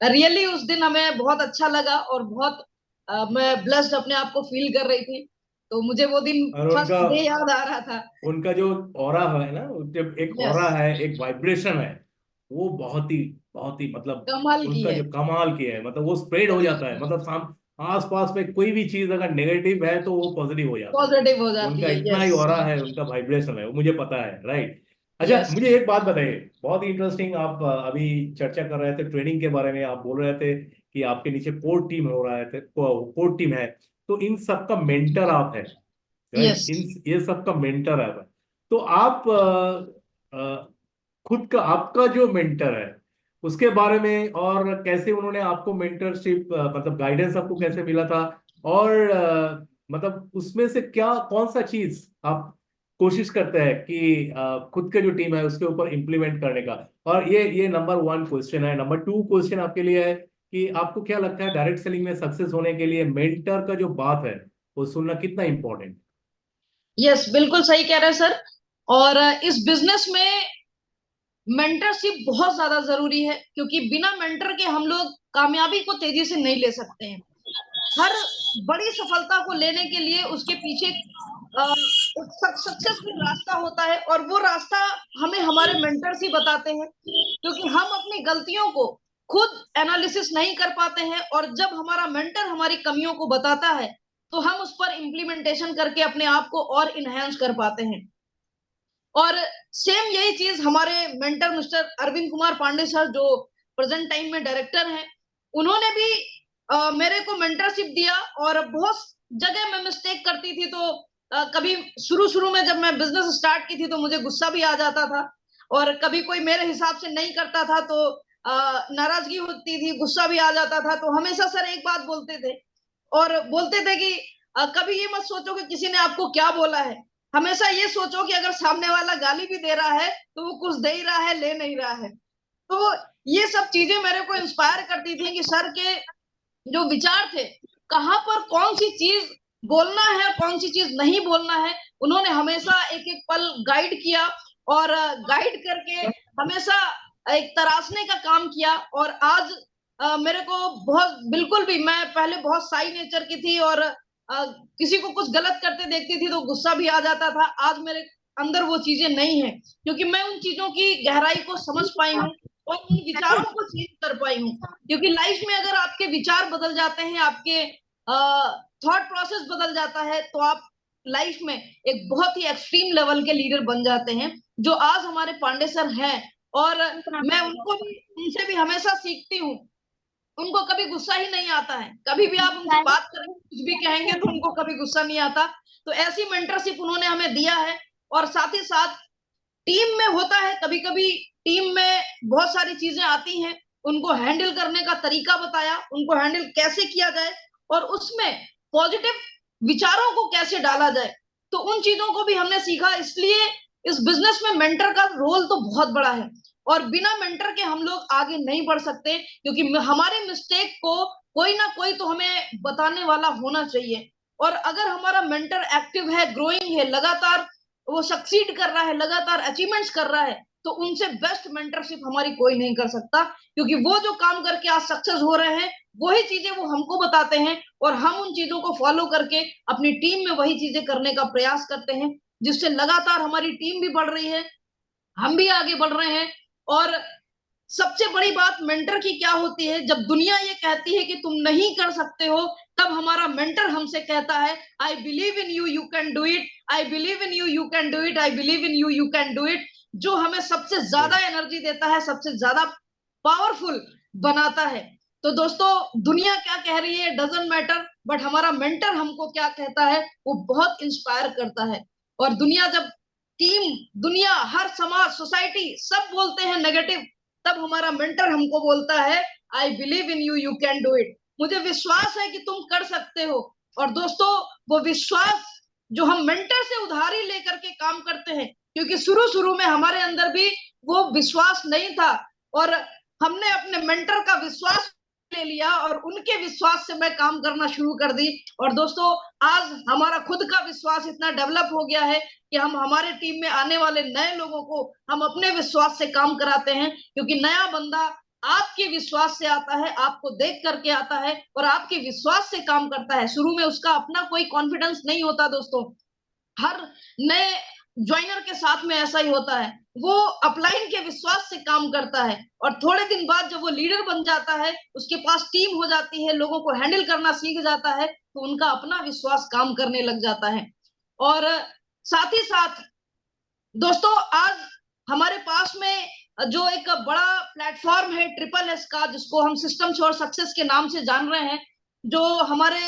रियली उस दिन हमें बहुत अच्छा लगा और बहुत मैं ब्लेस्ड अपने आप को फील कर रही थी। तो मुझे वो दिन और फर्स्ट उनका डे याद आ रहा था। उनका जो ऑरा है ना, जब एक यस, ऑरा है, एक वाइब्रेशन है, वो बहुत ही मतलब, कमाल की उनका है। जो कमाल की है, मतलब वो स्प्रेड हो यस, जाता है, मतलब आस पास में कोई भी चीज अगर नेगेटिव है तो वो पॉजिटिव हो जाता है। पॉजिटिव हो जाती उनका है। इतना ही यस, ऑरा है, उनका वाइब्रेशन है, वो मुझे पता है, राइट। अच्छा, यस, मुझे एक बात बताइए, बहुत ही इंटरेस्टिंग, आप अभी चर्चा कर रहे थे ट्रेनिंग के बारे में, आप बोल रहे थे कि आपके नीचे कोर टीम हो रहा है, कोर टीम है, तो इन सबका मेंटर आप है, राइट, यस, इन ये सब का मेंटर है। तो आप खुद का, आपका जो मेंटर है उसके बारे में, और कैसे उन्होंने आपको मेंटरशिप, मतलब गाइडेंस आपको कैसे मिला था, और मतलब उसमें से क्या, कौन सा चीज आप कोशिश करते हैं कि खुद के जो टीम है उसके ऊपर इम्प्लीमेंट करने का? और ये नंबर 1 क्वेश्चन है। नंबर 2 क्वेश्चन आपके लिए है कि आपको क्या लगता है डायरेक्ट सेलिंग में सक्सेस होने के लिए मेंटर का जो बात है वो सुनना कितना इंपॉर्टेंट? यस, बिल्कुल सही कह रहे हैं सर। और इस बिजनेस में मेंटरशिप बहुत ज्यादा जरूरी है, क्योंकि बिना मेंटर के हम लोग कामयाबी को तेजी से नहीं ले सकते हैं। हर बड़ी सफलता को लेने के लिए उसके पीछे सक्सेसफुल रास्ता होता है, और वो रास्ता हमें हमारे मेंटर्स ही बताते हैं, क्योंकि हम अपनी गलतियों को खुद एनालिसिस नहीं कर पाते हैं, और जब हमारा मेंटर हमारी कमियों को बताता है तो हम उस पर इम्प्लीमेंटेशन करके अपने आप को और इनहेंस कर पाते हैं। और सेम यही चीज हमारे mentor mister Arvind Kumar Pandey sir, जो प्रेजेंट टाइम में डायरेक्टर हैं, उन्होंने भी मेरे को मेंटरशिप दिया। और बहुत जगह मैं मिस्टेक करती थी, तो कभी शुरू शुरू में जब मैं बिजनेस स्टार्ट की थी तो मुझे गुस्सा भी आ जाता था, और कभी कोई मेरे हिसाब से नहीं करता था तो नाराजगी होती थी, गुस्सा भी आ जाता था। तो हमेशा सर एक बात बोलते थे, और बोलते थे कि कभी ये मत सोचो कि किसी ने आपको क्या बोला है, हमेशा ये सोचो कि अगर सामने वाला गाली भी दे रहा है तो वो कुछ दे ही रहा है, ले नहीं रहा है। तो ये सब चीजें मेरे को इंस्पायर करती थी कि सर के जो विचार थे, कहाँ पर कौन सी चीज बोलना है, कौन सी चीज नहीं बोलना है, उन्होंने हमेशा एक एक पल गाइड किया, और गाइड करके हमेशा एक तराशने का काम किया। और आज मेरे को बहुत, बिल्कुल भी, मैं पहले बहुत साई नेचर की थी, और किसी को कुछ गलत करते देखती थी तो गुस्सा भी आ जाता था। आज मेरे अंदर वो चीजें नहीं है, क्योंकि मैं उन चीजों की गहराई को समझ पाई हूँ और उन विचारों को चेंज कर पाई हूँ। क्योंकि लाइफ में अगर आपके विचार बदल जाते हैं, आपके थॉट प्रोसेस बदल जाता है, तो आप लाइफ में एक बहुत ही एक्सट्रीम लेवल के लीडर बन जाते हैं, जो आज हमारे पांडे सर हैं। और मैं उनको भी, उनसे भी हमेशा सीखती हूँ। उनको कभी गुस्सा ही नहीं आता है, कभी भी आप उनसे बात करेंगे, कुछ भी कहेंगे तो उनको कभी गुस्सा नहीं आता। तो ऐसी मेंटरशिप उन्होंने हमें दिया है। और साथ ही साथ टीम में होता है, कभी कभी टीम में बहुत सारी चीजें आती हैं, उनको हैंडल करने का तरीका बताया, उनको हैंडल कैसे किया जाए, और उसमें पॉजिटिव विचारों को कैसे डाला जाए, तो उन चीजों को भी हमने सीखा। इसलिए इस बिजनेस में मेंटर का रोल तो बहुत बड़ा है, और बिना मेंटर के हम लोग आगे नहीं बढ़ सकते, क्योंकि हमारे मिस्टेक को कोई ना कोई तो हमें बताने वाला होना चाहिए। और अगर हमारा मेंटर एक्टिव है, ग्रोइंग है, लगातार वो सक्सीड कर रहा है, लगातार अचीवमेंट्स कर रहा है, तो उनसे बेस्ट मेंटरशिप हमारी कोई नहीं कर सकता, क्योंकि वो जो काम करके आज सक्सेस हो रहे हैं, वही चीजें वो हमको बताते हैं, और हम उन चीजों को फॉलो करके अपनी टीम में वही चीजें करने का प्रयास करते हैं, जिससे लगातार हमारी टीम भी बढ़ रही है, हम भी आगे बढ़ रहे हैं। और सबसे बड़ी बात मेंटर की क्या होती है, जब दुनिया ये कहती है कि तुम नहीं कर सकते हो, तब हमारा मेंटर हमसे कहता है, I believe in you, you can do it, I believe in you, you can do it, I believe in you, you can do it. जो हमें सबसे ज्यादा एनर्जी देता है, सबसे ज्यादा पावरफुल बनाता है। तो दोस्तों, दुनिया क्या कह रही है डजंट मैटर, बट हमारा मेंटर हमको क्या कहता है वो बहुत इंस्पायर करता है। और दुनिया जब, टीम, दुनिया, हर समाज, सोसाइटी सब बोलते हैं नेगेटिव, तब हमारा मेंटर हमको बोलता है, I believe in you, you can do it, मुझे विश्वास है कि तुम कर सकते हो। और दोस्तों, वो विश्वास जो हम मेंटर से उधारी लेकर के काम करते हैं, क्योंकि शुरू शुरू में हमारे अंदर भी वो विश्वास नहीं था, और हमने अपने मेंटर का विश्वास ले लिया, और उनके विश्वास से मैं काम करना शुरू कर दी। और दोस्तों, आज हमारा खुद का विश्वास इतना डेवलप हो गया है कि हम हमारे टीम में आने वाले नए लोगों को हम अपने विश्वास से काम कराते हैं, क्योंकि नया बंदा आपके विश्वास से आता है, आपको देख करके आता है, और आपके विश्वास से काम करता है। शुरू में उसका अपना कोई कॉन्फिडेंस नहीं होता दोस्तों, हर नए ज्वाइनर के साथ में ऐसा ही होता है, वो अपलाइन के विश्वास से काम करता है, और थोड़े दिन बाद जब वो लीडर बन जाता है, उसके पास टीम हो जाती है, लोगों को हैंडल करना सीख जाता है, तो उनका अपना विश्वास काम करने लग जाता है। और साथ ही साथ दोस्तों, आज हमारे पास में जो एक बड़ा प्लेटफॉर्म है ट्रिपल एस का, जिसको हम सिस्टम्स और सक्सेस के नाम से जान रहे हैं, जो हमारे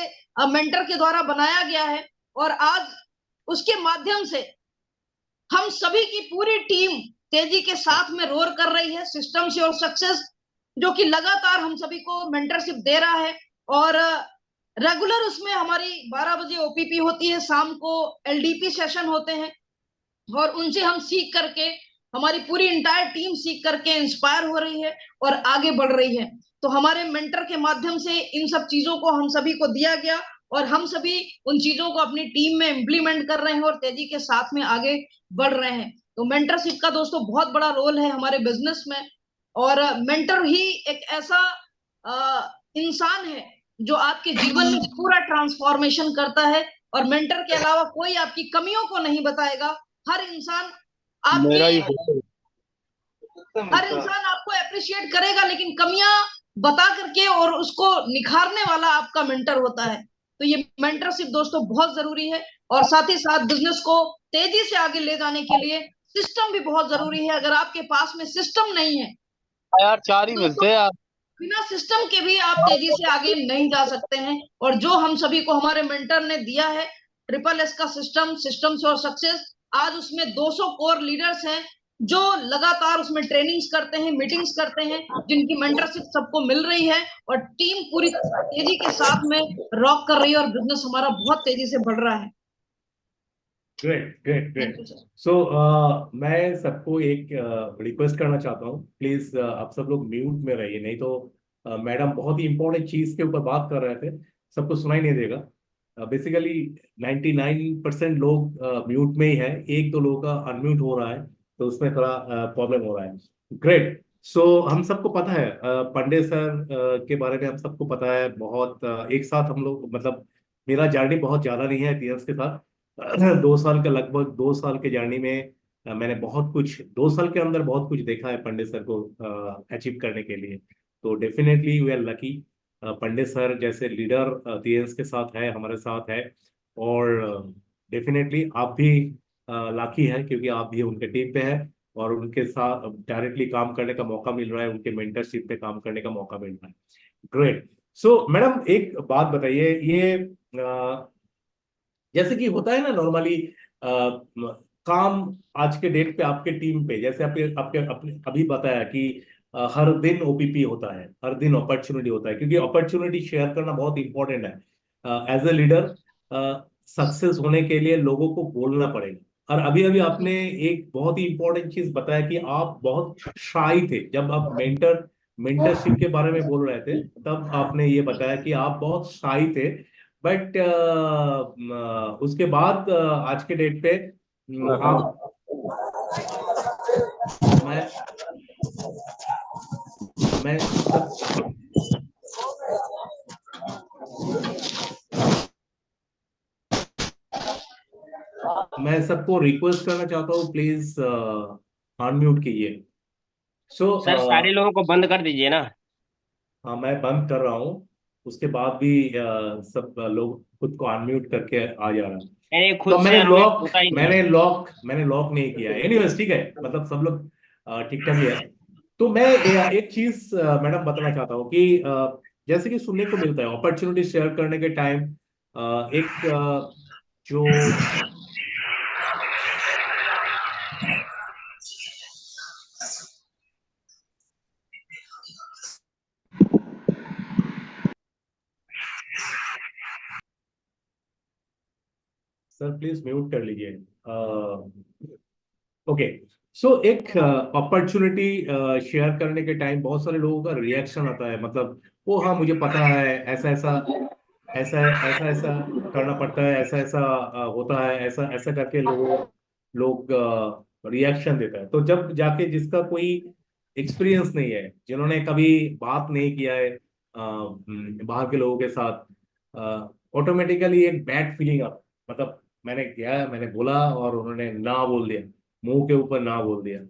मेंटर के द्वारा बनाया गया है, और आज उसके माध्यम से हम सभी की पूरी टीम तेजी के साथ में रोर कर रही है, सिस्टम से और सक्सेस, जो कि लगातार हम सभी को मेंटरशिप दे रहा है। और रेगुलर उसमें हमारी 12 बजे ओपीपी होती है, शाम को एलडीपी सेशन होते हैं, और उनसे हम सीख करके, हमारी पूरी इंटायर टीम सीख करके इंस्पायर हो रही है और आगे बढ़ रही है। तो हमारे मेंटर के माध्यम से इन सब चीजों को हम सभी को दिया गया और हम सभी उन चीजों को अपनी टीम में इम्प्लीमेंट कर रहे हैं और तेजी के साथ में आगे बढ़ रहे हैं। तो मेंटरशिप का दोस्तों बहुत बड़ा रोल है हमारे बिजनेस में। और मेंटर ही एक ऐसा इंसान है जो आपके जीवन में पूरा ट्रांसफॉर्मेशन करता है। और मेंटर के अलावा कोई आपकी कमियों को नहीं बताएगा। हर इंसान मेरा आपकी ही हर इंसान आपको अप्रिशिएट करेगा, लेकिन कमियां बता करके और उसको निखारने वाला आपका मेंटर होता है। तो ये मेंटरशिप दोस्तों बहुत जरूरी है। और साथ ही साथ बिजनेस को तेजी से आगे ले जाने के लिए सिस्टम भी बहुत जरूरी है। अगर आपके पास में सिस्टम नहीं है यार 4 ही दोस्तों, मिलते हैं यार। बिना सिस्टम के भी आप तेजी से आगे नहीं जा सकते हैं। और जो हम सभी को हमारे मेंटर ने दिया है ट्रिपल एस का सिस्टम, सिस्टम्स और सक्सेस, आज उसमें 200 कोर लीडर्स हैं जो लगातार उसमें ट्रेनिंग्स करते हैं, मीटिंग्स करते हैं, जिनकी मेंटरशिप सबको मिल रही है और टीम पूरी तेजी के साथ में रॉक कर रही है और बिजनेस हमारा बहुत तेजी से बढ़ रहा है। Great great thank great. You sir. So मैं सबको एक रिक्वेस्ट करना चाहता हूँ, प्लीज आप सब लोग म्यूट में रहिए, नहीं तो मैडम बहुत ही इंपॉर्टेंट चीज के ऊपर बात कर रहे थे, सबको सुनाई नहीं देगा। बेसिकली 99% लोग म्यूट में ही है, एक दो लोगों का अनम्यूट हो रहा है, तो उसमें थोड़ा प्रॉब्लम हो रहा है। ग्रेट। सो हम सबको पता है पांडे सर के बारे में, हम सबको पता है बहुत। एक साथ हम लोग, मतलब मेरा जर्नी बहुत ज्यादा नहीं है टीएस के साथ। 2 साल का, लगभग 2 साल के जर्नी में मैंने बहुत कुछ, 2 साल के अंदर बहुत कुछ देखा है पंडित सर को अचीव करने के लिए। तो definitely we are lucky, Pandit sir जैसे लीडर टीएस के साथ है, हमारे साथ है। और डेफिनेटली आप भी लाकी है, क्योंकि आप भी उनके टीम पे है और उनके साथ डायरेक्टली काम करने का मौका मिल रहा है, उनके मेंटरशिप पे काम करने का मौका मिल रहा है। ग्रेट। सो मैडम एक बात बताइए, ये जैसे कि होता है ना नॉर्मली काम आज के डेट पे आपके टीम पे, जैसे आपके आपके अपने अभी बताया कि हर दिन ओपीपी होता है, हर दिन अपॉर्चुनिटी होता है, क्योंकि अपॉर्चुनिटी शेयर करना बहुत इंपॉर्टेंट है। एज ए लीडर सक्सेस होने के लिए लोगों को बोलना पड़ेगा। और अभी अभी आपने एक बहुत ही इंपॉर्टेंट चीज बताया कि आप बहुत शाई थे, जब आप मेंटरशिप के बारे में बोल रहे थे, तब आपने ये बताया कि आप बहुत शाई थे। बट उसके बाद आज के डेट पे आप, मैं मैं सब मैं सबको रिक्वेस्ट करना चाहता हूँ, प्लीज अनम्यूट कीजिए। सो सर सारे लोगों को बंद कर दीजिए ना। हाँ, मैं बंद कर रहा हूँ, उसके बाद भी सब लोग खुद को अनम्यूट करके आ जा रहा है। मैंने तो खुद से अनम्यूट होता ही नहीं है। मैंने लॉक नहीं किया। एनीवेज ठीक है, मतलब सब लोग ठीक ठाक ही है। तो मैं एक चीज मैडम बताना चाहता हूँ कि जैसे कि सुनने को मिलता है अपॉर्चुनिटी शेयर करने के टाइम, एक जो सर प्लीज म्यूट कर लीजिए। ओके। सो एक अपॉर्चुनिटी शेयर करने के टाइम बहुत सारे लोगों का रिएक्शन आता है, मतलब वो हाँ मुझे पता है, ऐसा ऐसा ऐसा ऐसा ऐसा करना पड़ता है, ऐसा ऐसा होता है, ऐसा ऐसा करके लोग रिएक्शन देता है। तो जब जाके जिसका कोई एक्सपीरियंस नहीं है, जिन्होंने कभी बात नहीं किया है बाहर के लोगों के साथ, ऑटोमेटिकली एक बैड फीलिंग आता है। मतलब मैंने गया, मैंने बोला और उन्होंने ना बोल दिया, मुंह के ऊपर ना बोल दिया।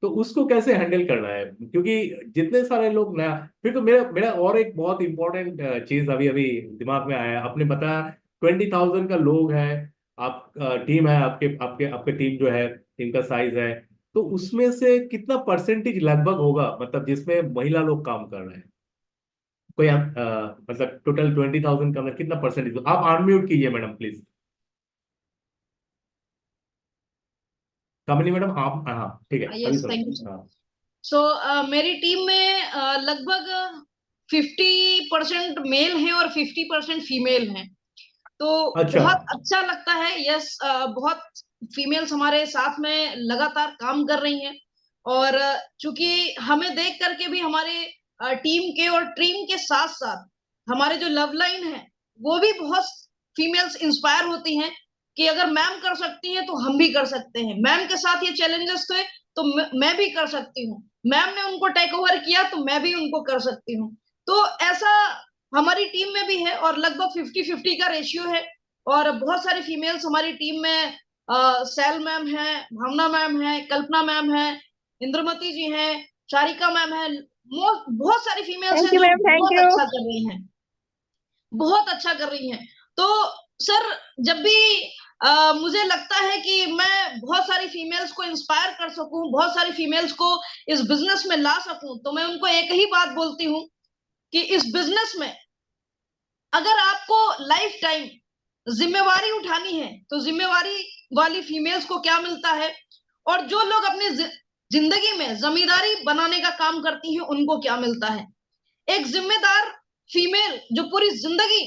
तो उसको कैसे हैंडल करना है, क्योंकि जितने सारे लोग ना, फिर तो मेरा मेरा और एक बहुत इंपॉर्टेंट चीज अभी अभी दिमाग में आया। आपने बताया 20,000 का लोग है, आप टीम है, आपके आपके आपके टीम जो है, टीम का साइज है, तो उसमें से कितना परसेंटेज लगभग होगा, मतलब जिसमें महिला लोग काम कर रहे हैं? कोई आप मतलब टोटल 20,000 का मतलब कितना परसेंटेज? आप अनम्यूट कीजिए मैडम प्लीज। कमली मैडम आप, हाँ ठीक है, अभी यस, थैंक यू सुनो। सर। हाँ। सो मेरी टीम में लगभग 50% मेल हैं और 50% फीमेल हैं। तो अच्छा। बहुत अच्छा लगता है। यस, बहुत फीमेल्स हमारे साथ में लगातार काम कर रही हैं। और चूंकि हमें देख करके भी हमारे टीम के और टीम के साथ साथ हमारे जो लव लाइन है वो भी बहुत फीमेल्स इंस्पायर होती हैं कि अगर मैम कर सकती हैं तो हम भी कर सकते हैं। मैम के साथ ये चैलेंजेस थे तो मैं भी कर सकती हूँ। मैम ने उनको टेक ओवर किया तो मैं भी उनको कर सकती हूँ। तो ऐसा हमारी टीम में भी है और लगभग 50-50 का रेशियो है। और बहुत सारी फीमेल्स हमारी टीम में सैल मैम है, भावना मैम है, कल्पना मैम है, इंद्रमती जी हैं, शारिका मैम है। बहुत सारी फीमेल्स हैं जो बहुत अच्छा कर रही हैं, बहुत अच्छा कर रही हैं। तो सर जब भी मुझे लगता है कि मैं बहुत सारी फीमेल्स को इंस्पायर कर सकूं, बहुत सारी फीमेल्स को इस बिजनेस में ला सकूं, तो मैं उनको एक ही बात बोलती हूँ कि इस बिजनेस में अगर आपको लाइफ टाइम जिम्मेवारी उठानी है तो जिम्मेवारी वाली फीमेल्स को क्या मिलता है, और जो लोग अपनी जिंदगी में जमींदारी बनाने का काम करती हैं उनको क्या मिलता है। एक जिम्मेदार फीमेल जो पूरी जिंदगी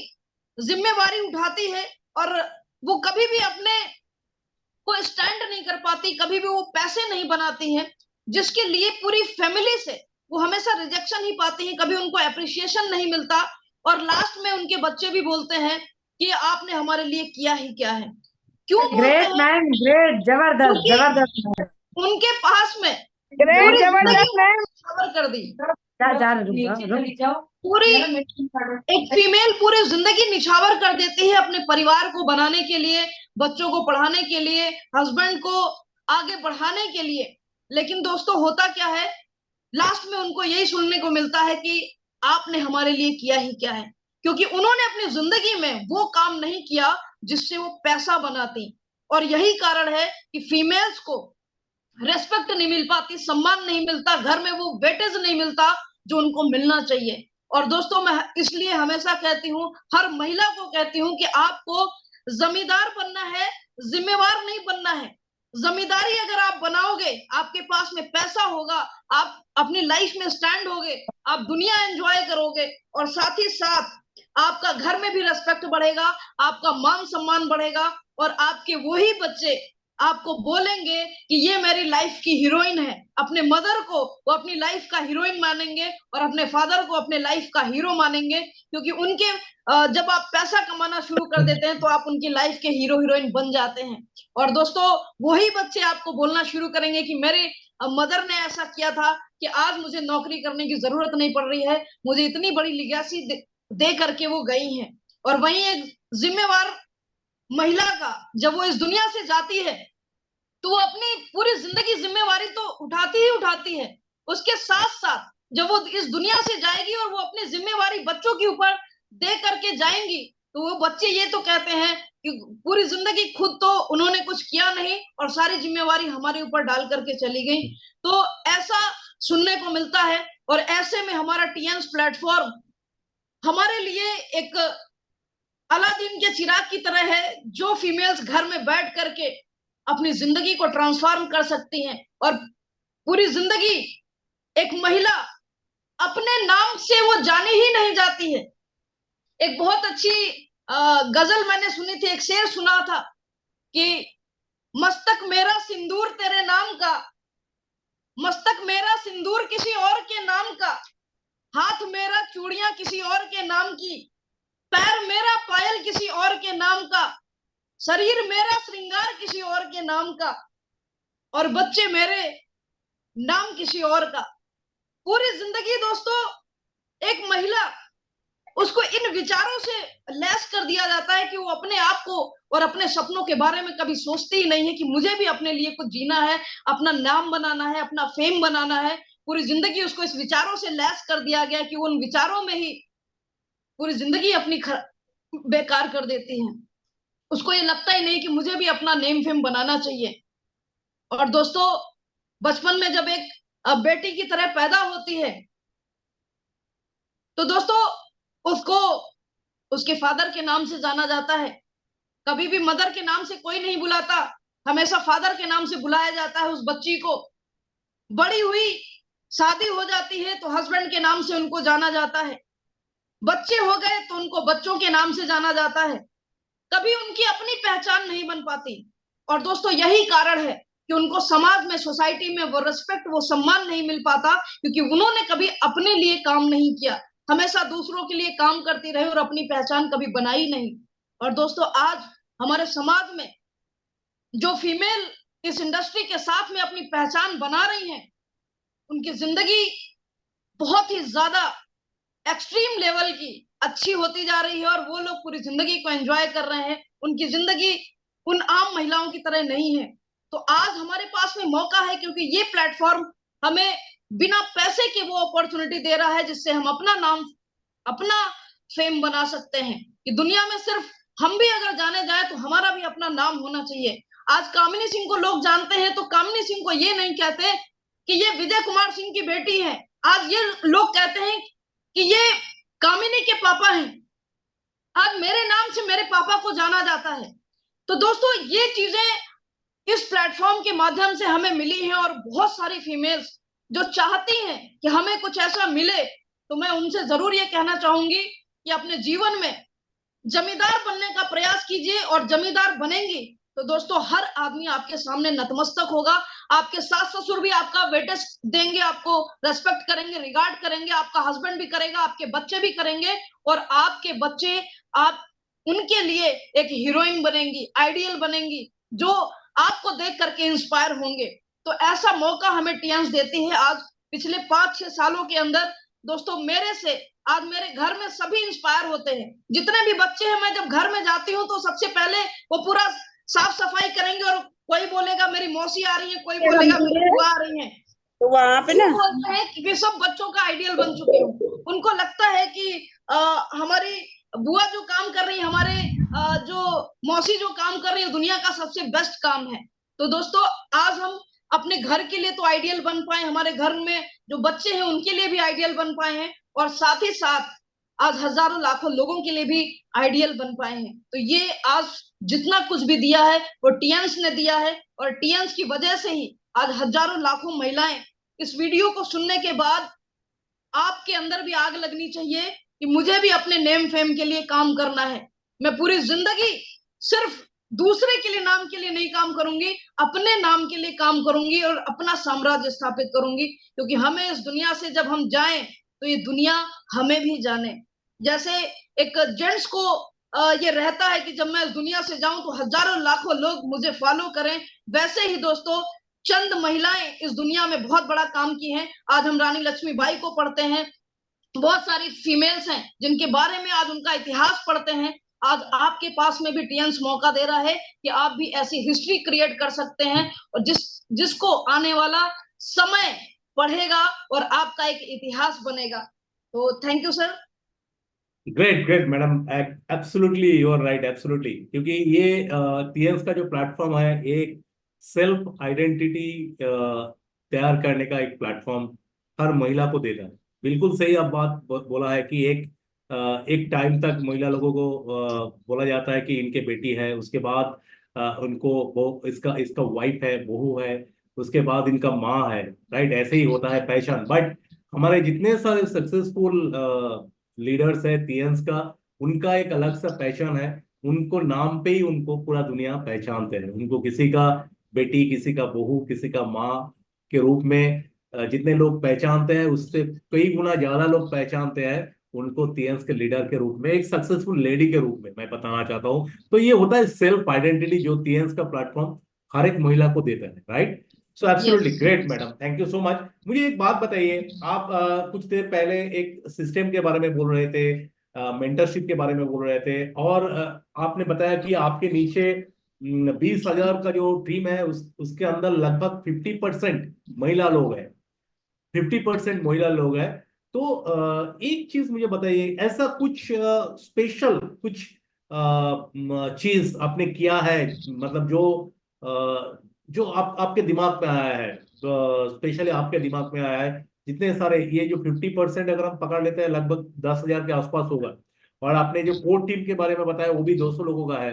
जिम्मेवारी उठाती है और वो कभी भी अपने को स्टैंड नहीं कर पाती, कभी भी वो पैसे नहीं बनाती हैं, जिसके लिए पूरी फैमिली से वो हमेशा रिजेक्शन ही पाती हैं, कभी उनको अप्रिसिएशन नहीं मिलता और लास्ट में उनके बच्चे भी बोलते हैं कि आपने हमारे लिए किया ही क्या है। क्यों ग्रेट मैम, ग्रेट, जबरदस्त जबरदस्त। उनके पास में ग्रेट, जबरदस्त मैम। कवर कर दी पूरी एक फीमेल पूरी जिंदगी निछावर कर देती है अपने परिवार को बनाने के लिए, बच्चों को पढ़ाने के लिए, हस्बैंड को आगे बढ़ाने के लिए। लेकिन दोस्तों होता क्या है, लास्ट में उनको यही सुनने को मिलता है कि आपने हमारे लिए किया ही क्या है, क्योंकि उन्होंने अपनी जिंदगी में वो काम नहीं किया जिससे वो पैसा बनाती। और यही कारण है कि फीमेल्स को रेस्पेक्ट नहीं मिल पाती, सम्मान नहीं मिलता, घर में वो वेटेज नहीं मिलता जो उनको मिलना चाहिए। और दोस्तों मैं इसलिए हमेशा कहती हूँ, हर महिला को कहती हूँ कि आपको जमींदार बनना है, जिम्मेवार नहीं बनना है। जमींदारी अगर आप बनाओगे, आपके पास में पैसा होगा, आप अपनी लाइफ में स्टैंड होगे, आप दुनिया एंजॉय करोगे और साथ ही साथ आपका घर में भी रेस्पेक्ट बढ़ेगा, आपका मान सम्मान बढ़ेगा और आपके वही बच्चे आपको बोलेंगे कि ये मेरी लाइफ की हीरोइन है। अपने मदर को वो अपनी लाइफ का हीरोइन मानेंगे और अपने फादर को अपने लाइफ का हीरो मानेंगे, क्योंकि उनके जब आप पैसा कमाना शुरू कर देते हैं तो आप उनकी लाइफ के हीरो हीरोइन बन जाते हैं। और दोस्तों वही बच्चे आपको बोलना शुरू करेंगे कि मेरे मदर ने ऐसा किया था कि आज मुझे नौकरी करने की जरूरत नहीं पड़ रही है, मुझे इतनी बड़ी लिगेसी दे करके वो गई हैं। और वहीं एक जिम्मेवार महिला का जब वो इस दुनिया से जाती है तो वो अपनी पूरी जिंदगी जिम्मेवारी तो उठाती ही उठाती है, उसके साथ साथ जब वो इस दुनिया से जाएगी और वो अपनी जिम्मेवारी बच्चों के ऊपर दे करके जाएंगी तो वो बच्चे ये तो कहते हैं कि पूरी जिंदगी खुद तो उन्होंने कुछ किया नहीं और सारी जिम्मेवारी हमारे ऊपर डाल करके चली गई। तो ऐसा सुनने को मिलता है और ऐसे में हमारा टीएंस प्लेटफॉर्म हमारे लिए एक अलादीन के चिराग की तरह है, जो फीमेल्स घर में बैठ करके अपनी जिंदगी को ट्रांसफॉर्म कर सकती हैं और पूरी जिंदगी एक महिला अपने नाम से वो जानी ही नहीं जाती है। एक बहुत अच्छी गजल मैंने सुनी थी, एक शेर सुना था कि मस्तक मेरा सिंदूर तेरे नाम का, मस्तक मेरा सिंदूर किसी और के नाम का, हाथ मेरा चूड़ियां किसी और के नाम की, पैर मेरा पायल किसी और के नाम का, शरीर मेरा श्रृंगार किसी और के नाम का और बच्चे मेरे नाम किसी और का। पूरी जिंदगी दोस्तों एक महिला उसको इन विचारों से लैस कर दिया जाता है कि वो अपने आप को और अपने सपनों के बारे में कभी सोचती ही नहीं है कि मुझे भी अपने लिए कुछ जीना है, अपना नाम बनाना है, अपना फेम बनाना है। पूरी जिंदगी उसको इस विचारों से लैस कर दिया गया कि वो उन विचारों में ही पूरी जिंदगी अपनी बेकार कर देती है। उसको ये लगता ही नहीं कि मुझे भी अपना नेम फेम बनाना चाहिए। और दोस्तों बचपन में जब एक बेटी की तरह पैदा होती है तो दोस्तों उसको उसके फादर के नाम से जाना जाता है। कभी भी मदर के नाम से कोई नहीं बुलाता, हमेशा फादर के नाम से बुलाया जाता है उस बच्ची को। बड़ी हुई, शादी हो जाती है तो हस्बैंड के नाम से उनको जाना जाता है। बच्चे हो गए तो उनको बच्चों के नाम से जाना जाता है। कभी उनकी अपनी पहचान नहीं बन पाती। और दोस्तों यही कारण है कि उनको समाज में, सोसाइटी में वो रिस्पेक्ट, वो सम्मान नहीं मिल पाता, क्योंकि उन्होंने कभी अपने लिए काम नहीं किया, हमेशा दूसरों के लिए काम करती रहे और अपनी पहचान कभी बनाई नहीं। और दोस्तों, आज हमारे समाज में जो फीमेल इस इंडस्ट्री के साथ में अपनी पहचान बना रही हैं, उनकी जिंदगी बहुत ही ज्यादा एक्सट्रीम लेवल की अच्छी होती जा रही है और वो लोग पूरी जिंदगी को एंजॉय कर रहे हैं। उनकी जिंदगी उन आम महिलाओं की तरह नहीं है। तो आज हमारे पास में मौका है, क्योंकि ये प्लेटफॉर्म हमें बिना पैसे के वो अपॉर्चुनिटी दे रहा है जिससे हम अपना नाम, अपना फेम बना सकते हैं, कि दुनिया में सिर्फ हम भी अगर जाने जाए तो हमारा भी अपना नाम होना चाहिए। आज कामिनी सिंह को लोग जानते हैं तो कामिनी सिंह को ये नहीं कहते कि ये विजय कुमार सिंह की बेटी है, आज ये लोग कहते हैं कि ये कामिनी के पापा हैं। आज मेरे नाम से मेरे पापा को जाना जाता है। तो दोस्तों, ये चीजें इस प्लेटफॉर्म के माध्यम से हमें मिली हैं और बहुत सारी फीमेल्स जो चाहती हैं कि हमें कुछ ऐसा मिले, तो मैं उनसे जरूर ये कहना चाहूंगी कि अपने जीवन में जमींदार बनने का प्रयास कीजिए, और जमींदार बनेंगी तो दोस्तों हर आदमी आपके सामने नतमस्तक होगा। आपके सास ससुर भी आपका वेटेज देंगे, आपको रेस्पेक्ट करेंगे, रिगार्ड करेंगे, आपका हस्बैंड भी करेगा, आपके बच्चे भी करेंगे, और आपके बच्चे आप उनके लिए एक हीरोइन बनेंगी, आइडियल बनेंगी, जो आपको देख करके इंस्पायर होंगे। तो ऐसा मौका हमें टीएंस देती है। आज पिछले 5-6 सालों के अंदर दोस्तों, मेरे से आज मेरे घर में सभी इंस्पायर होते हैं। जितने भी बच्चे हैं, मैं जब घर में जाती हूँ तो सबसे पहले वो पूरा साफ सफाई करेंगे, और कोई बोलेगा मेरी मौसी आ रही है, कोई बोलेगा मेरी बुआ आ रही है, तो वहां पे ना बोलते हैं कि वे सब बच्चों का आइडियल बन चुके हो। उनको लगता है कि हमारी बुआ जो काम कर रही है, हमारे जो मौसी जो काम कर रही है, दुनिया का सबसे बेस्ट काम है। तो दोस्तों, आज हम अपने घर के लिए तो आइडियल बन पाए, हमारे घर में जो बच्चे हैं उनके लिए भी आइडियल बन पाए हैं, और साथ ही साथ आज हजारों लाखों लोगों के लिए भी आइडियल बन पाए हैं। तो ये आज जितना कुछ भी दिया है वो टीएंस ने दिया है, और टीएंस की वजह से ही आज हजारों लाखों महिलाएं इस वीडियो को सुनने के बाद आपके अंदर भी आग लगनी चाहिए कि मुझे भी अपने नेम फेम के लिए काम करना है। मैं पूरी जिंदगी सिर्फ दूसरे के लिए, नाम के लिए नहीं काम करूंगी, अपने नाम के लिए काम करूंगी और अपना साम्राज्य स्थापित करूंगी, क्योंकि हमें इस दुनिया से जब हम जाएं तो ये दुनिया हमें भी जाने। जैसे एक जेंट्स को ये रहता है कि जब मैं इस दुनिया से जाऊं तो हजारों लाखों लोग मुझे फॉलो करें, वैसे ही दोस्तों चंद महिलाएं इस दुनिया में बहुत बड़ा काम की हैं। आज हम रानी लक्ष्मीबाई को पढ़ते हैं, बहुत सारी फीमेल्स हैं जिनके बारे में आज उनका इतिहास पढ़ते हैं। आज आपके पास में भी टीएंस मौका दे रहा है कि आप भी ऐसी हिस्ट्री क्रिएट कर सकते हैं, और जिसको आने वाला समय पढ़ेगा और आपका एक इतिहास बनेगा। तो thank you sir. Great great madam, absolutely you are right, absolutely, क्योंकि ये टीएंस का जो प्लेटफॉर्म है, एक सेल्फ आइडेंटिटी तैयार करने का एक प्लेटफॉर्म हर महिला को देता है। बिल्कुल सही आप बात बोला है कि एक टाइम तक महिला लोगों को बोला जाता है कि इनके बेटी है, उसके बाद उनको वो इसका वाइफ है, बहू है, उसके बाद इनका माँ है, राइट? ऐसे ही होता है पहचान। बट हमारे जितने सारे सक्सेसफुल लीडर्स है टीएंस का, उनका एक अलग सा पहचान है। उनको नाम पे ही उनको पूरा दुनिया पहचानते हैं। उनको किसी का बेटी, किसी का बहू, किसी का माँ के रूप में जितने लोग पहचानते हैं, उससे कई गुना ज्यादा लोग पहचानते हैं उनको टीएंस के लीडर के रूप में, एक सक्सेसफुल लेडी के रूप में मैं बताना चाहता हूँ। तो ये होता है सेल्फ आइडेंटिटी जो टीएंस का प्लेटफॉर्म हर एक महिला को देता है, right? So absolutely great madam, thank you so much. मुझे एक बात बताइए, आप कुछ देर पहले एक सिस्टम के बारे में बोल रहे थे, मेंटरशिप के बारे में बोल रहे थे, और आपने बताया कि आपके नीचे 20,000 का जो टीम है उसके अंदर लगभग 50% महिला लोग हैं, 50% महिला लोग हैं। तो एक चीज मुझे बताइए, ऐसा कुछ स्पेशल कुछ चीज आपने किया है, मतलब जो आपके दिमाग में आया है, स्पेशली आपके दिमाग में आया है? जितने सारे ये जो 50% अगर हम पकड़ लेते हैं, लगभग 10,000 के आसपास होगा, और आपने जो कोर टीम के बारे में बताया वो भी 200 लोगों का है,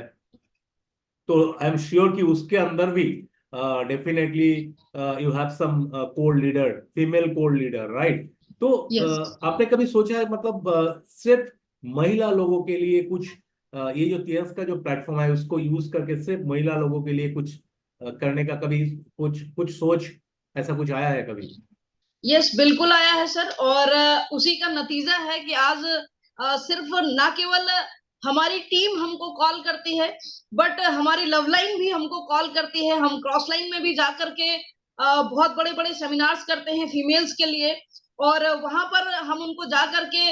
तो आई एम श्योर कि उसके अंदर भी definitely you have some core leader, female core leader, right? तो आपने कभी सोचा है, मतलब सिर्फ महिला लोगों के लिए कुछ ये जो टीएंस का जो प्लेटफॉर्म है उसको यूज करके सिर्फ महिला लोगों के लिए कुछ करने का कभी कुछ कुछ सोच, ऐसा कुछ आया है कभी? यस, बिल्कुल आया है सर। और उसी का नतीजा है कि आज सिर्फ ना केवल हमारी टीम हमको कॉल करती है, बट हमारी लव लाइन भी हमको कॉल करती है। हम क्रॉस लाइन में भी जाकर के बहुत बड़े बड़े सेमिनार्स करते हैं फीमेल्स के लिए, और वहां पर हम उनको जाकर के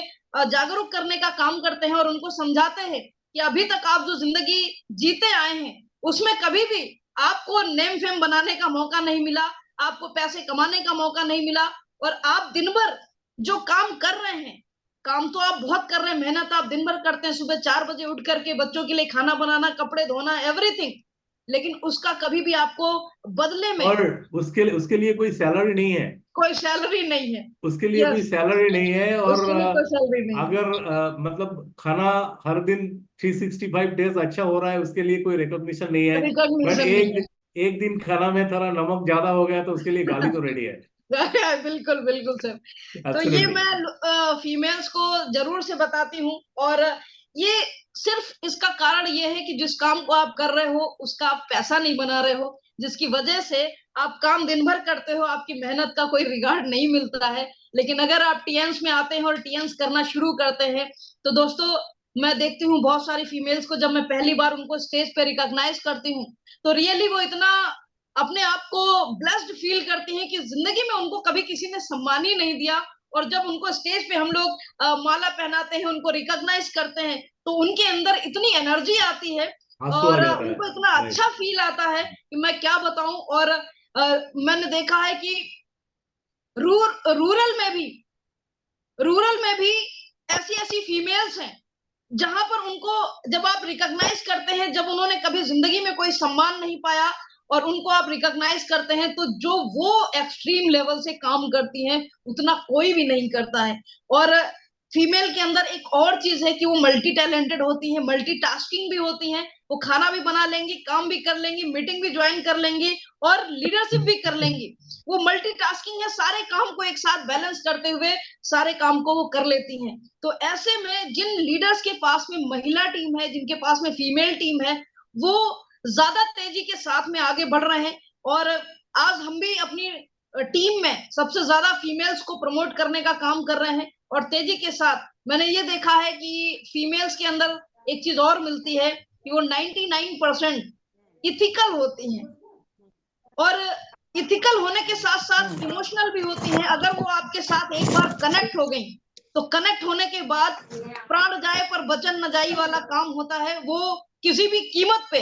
जागरूक करने का काम करते हैं और उनको समझाते हैं कि अभी तक आप जो जिंदगी जीते आए हैं उसमें कभी भी आपको नेम फेम बनाने का मौका नहीं मिला, आपको पैसे कमाने का मौका नहीं मिला। और आप दिन भर जो काम कर रहे हैं, काम तो आप बहुत कर रहे हैं, मेहनत आप दिन भर करते हैं, सुबह 4 बजे उठ करके बच्चों के लिए खाना बनाना, कपड़े धोना, एवरीथिंग, लेकिन उसका कभी भी आपको बदले में और उसके लिए कोई सैलरी नहीं है, कोई सैलरी नहीं है। उसके लिए कोई यस, सैलरी नहीं है। और उसके लिए कोई सैलरी नहीं है। अगर मतलब खाना हर दिन 365 डेज अच्छा हो रहा है, उसके लिए कोई रिकॉग्निशन नहीं है। बट रिकॉग्निशन नहीं है। एक दिन खाना में थोड़ा नमक ज्यादा हो गया तो उसके लिए गाली तो रेडी है। बिल्कुल बिल्कुल सर। तो ये एब्सोल्युटली। मैं फीमेल्स को जरूर से बताती हूँ। और ये सिर्फ इसका कारण ये है कि जिस काम को आप कर रहे हो उसका आप पैसा नहीं बना रहे हो, जिसकी वजह से आप काम दिन भर करते हो, आपकी मेहनत का कोई रिगार्ड नहीं मिलता है। लेकिन अगर आप टीएंस में आते हैं और टीएंस करना शुरू करते हैं तो दोस्तों, मैं देखती हूँ बहुत सारी फीमेल्स को, जब मैं पहली बार उनको स्टेज पे रिकॉग्नाइज करती हूँ तो रियली वो इतना अपने आप को ब्लेस्ड फील करती हैं कि जिंदगी में उनको कभी किसी ने सम्मान ही नहीं दिया। और जब उनको स्टेज पे हम लोग माला पहनाते हैं, उनको रिकॉग्नाइज करते हैं, तो उनके अंदर इतनी एनर्जी आती है आंसू आ और जाता है। उनको इतना अच्छा फील आता है कि मैं क्या बताऊं। और मैंने देखा है कि रूरल में भी ऐसी ऐसी फीमेल्स हैं जहां पर उनको जब आप रिकॉग्नाइज करते हैं, जब उन्होंने कभी जिंदगी में कोई सम्मान नहीं पाया और उनको आप रिकॉग्नाइज करते हैं, तो जो वो एक्सट्रीम लेवल से काम करती हैं उतना कोई भी नहीं करता है। और फीमेल के अंदर एक और चीज है कि वो मल्टी टैलेंटेड होती है, मल्टीटास्किंग भी होती हैं। वो खाना भी बना लेंगी, काम भी कर लेंगी, मीटिंग भी ज्वाइन कर लेंगी और लीडरशिप भी कर लेंगी। वो मल्टीटास्किंग है, सारे काम को एक साथ बैलेंस करते हुए सारे काम को वो कर लेती हैं। तो ऐसे में जिन लीडर्स के पास में महिला टीम है, जिनके पास में फीमेल टीम है, वो ज्यादा तेजी के साथ में आगे बढ़ रहे हैं। और आज हम भी अपनी टीम में सबसे ज्यादा फीमेल्स को प्रमोट करने का काम कर रहे हैं। और तेजी के साथ मैंने ये देखा है कि फीमेल्स के अंदर एक चीज और मिलती है कि वो 99% इथिकल होती हैं, और इथिकल होने के साथ साथ इमोशनल भी होती हैं। अगर वो आपके साथ एक बार कनेक्ट हो गई तो कनेक्ट होने के बाद प्राण जाए पर वचन न जाई वाला काम होता है। वो किसी भी कीमत पे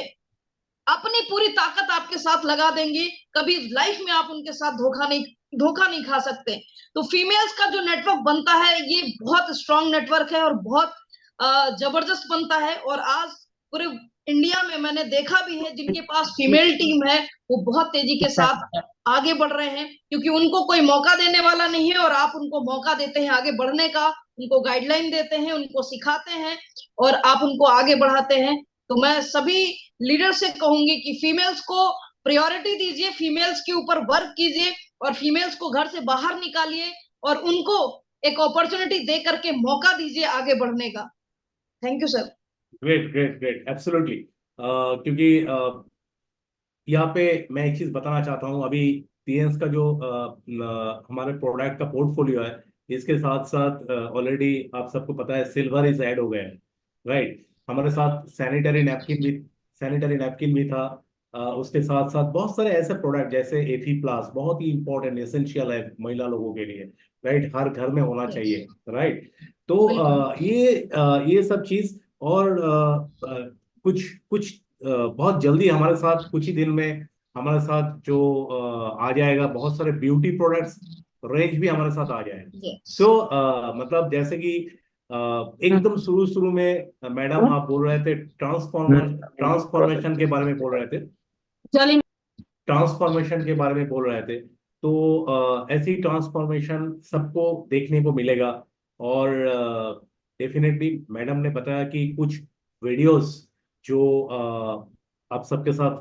अपनी पूरी ताकत आपके साथ लगा देंगी, कभी लाइफ में आप उनके साथ धोखा नहीं खा सकते। तो फीमेल्स का जो नेटवर्क बनता है ये बहुत स्ट्रांग नेटवर्क है और बहुत जबरदस्त बनता है। और आज पूरे इंडिया में मैंने देखा भी है जिनके पास फीमेल टीम है वो बहुत तेजी के साथ आगे बढ़ रहे हैं, क्योंकि उनको कोई मौका देने वाला नहीं है और आप उनको मौका देते हैं आगे बढ़ने का, उनको गाइडलाइन देते हैं, उनको सिखाते हैं और आप उनको आगे बढ़ाते हैं। तो मैं सभी लीडर से कहूंगी कि फीमेल्स को प्रायोरिटी दीजिए, फीमेल्स के ऊपर वर्क कीजिए और फीमेल्स को घर से बाहर निकालिए और उनको एक अपॉर्चुनिटी दे करके मौका दीजिए आगे बढ़ने का। Thank you sir. Great great great, absolutely. क्योंकि यहाँ पे मैं एक चीज बताना चाहता हूँ। अभी टीएंस का जो हमारे प्रोडक्ट का पोर्टफोलियो है, इसके साथ साथ ऑलरेडी आप सबको पता है सिल्वर इज ऐड हो गया है, राइट। हमारे साथ सैनिटरी नैपकिन भी था। उसके साथ साथ बहुत सारे ऐसे प्रोडक्ट जैसे एथी प्लास, बहुत ही इंपॉर्टेंट एसेंशियल है महिला लोगों के लिए, राइट, हर घर में होना चाहिए, राइट। तो ये सब चीज और कुछ कुछ बहुत जल्दी हमारे साथ कुछ ही दिन में हमारे साथ जो आ जाएगा, बहुत सारे ब्यूटी प्रोडक्ट्स रेंज भी हमारे साथ आ जाएगा। सो मतलब जैसे कि एकदम शुरू शुरू में मैडम आप बोल रहे थे ट्रांसफॉर्मेशन के बारे में बोल रहे थे, ट्रांसफॉर्मेशन के बारे में बोल रहे थे। तो ऐसी ट्रांसफॉर्मेशन सबको देखने को मिलेगा। और डेफिनेटली मैडम ने बताया कि कुछ वीडियोस जो आप सबके साथ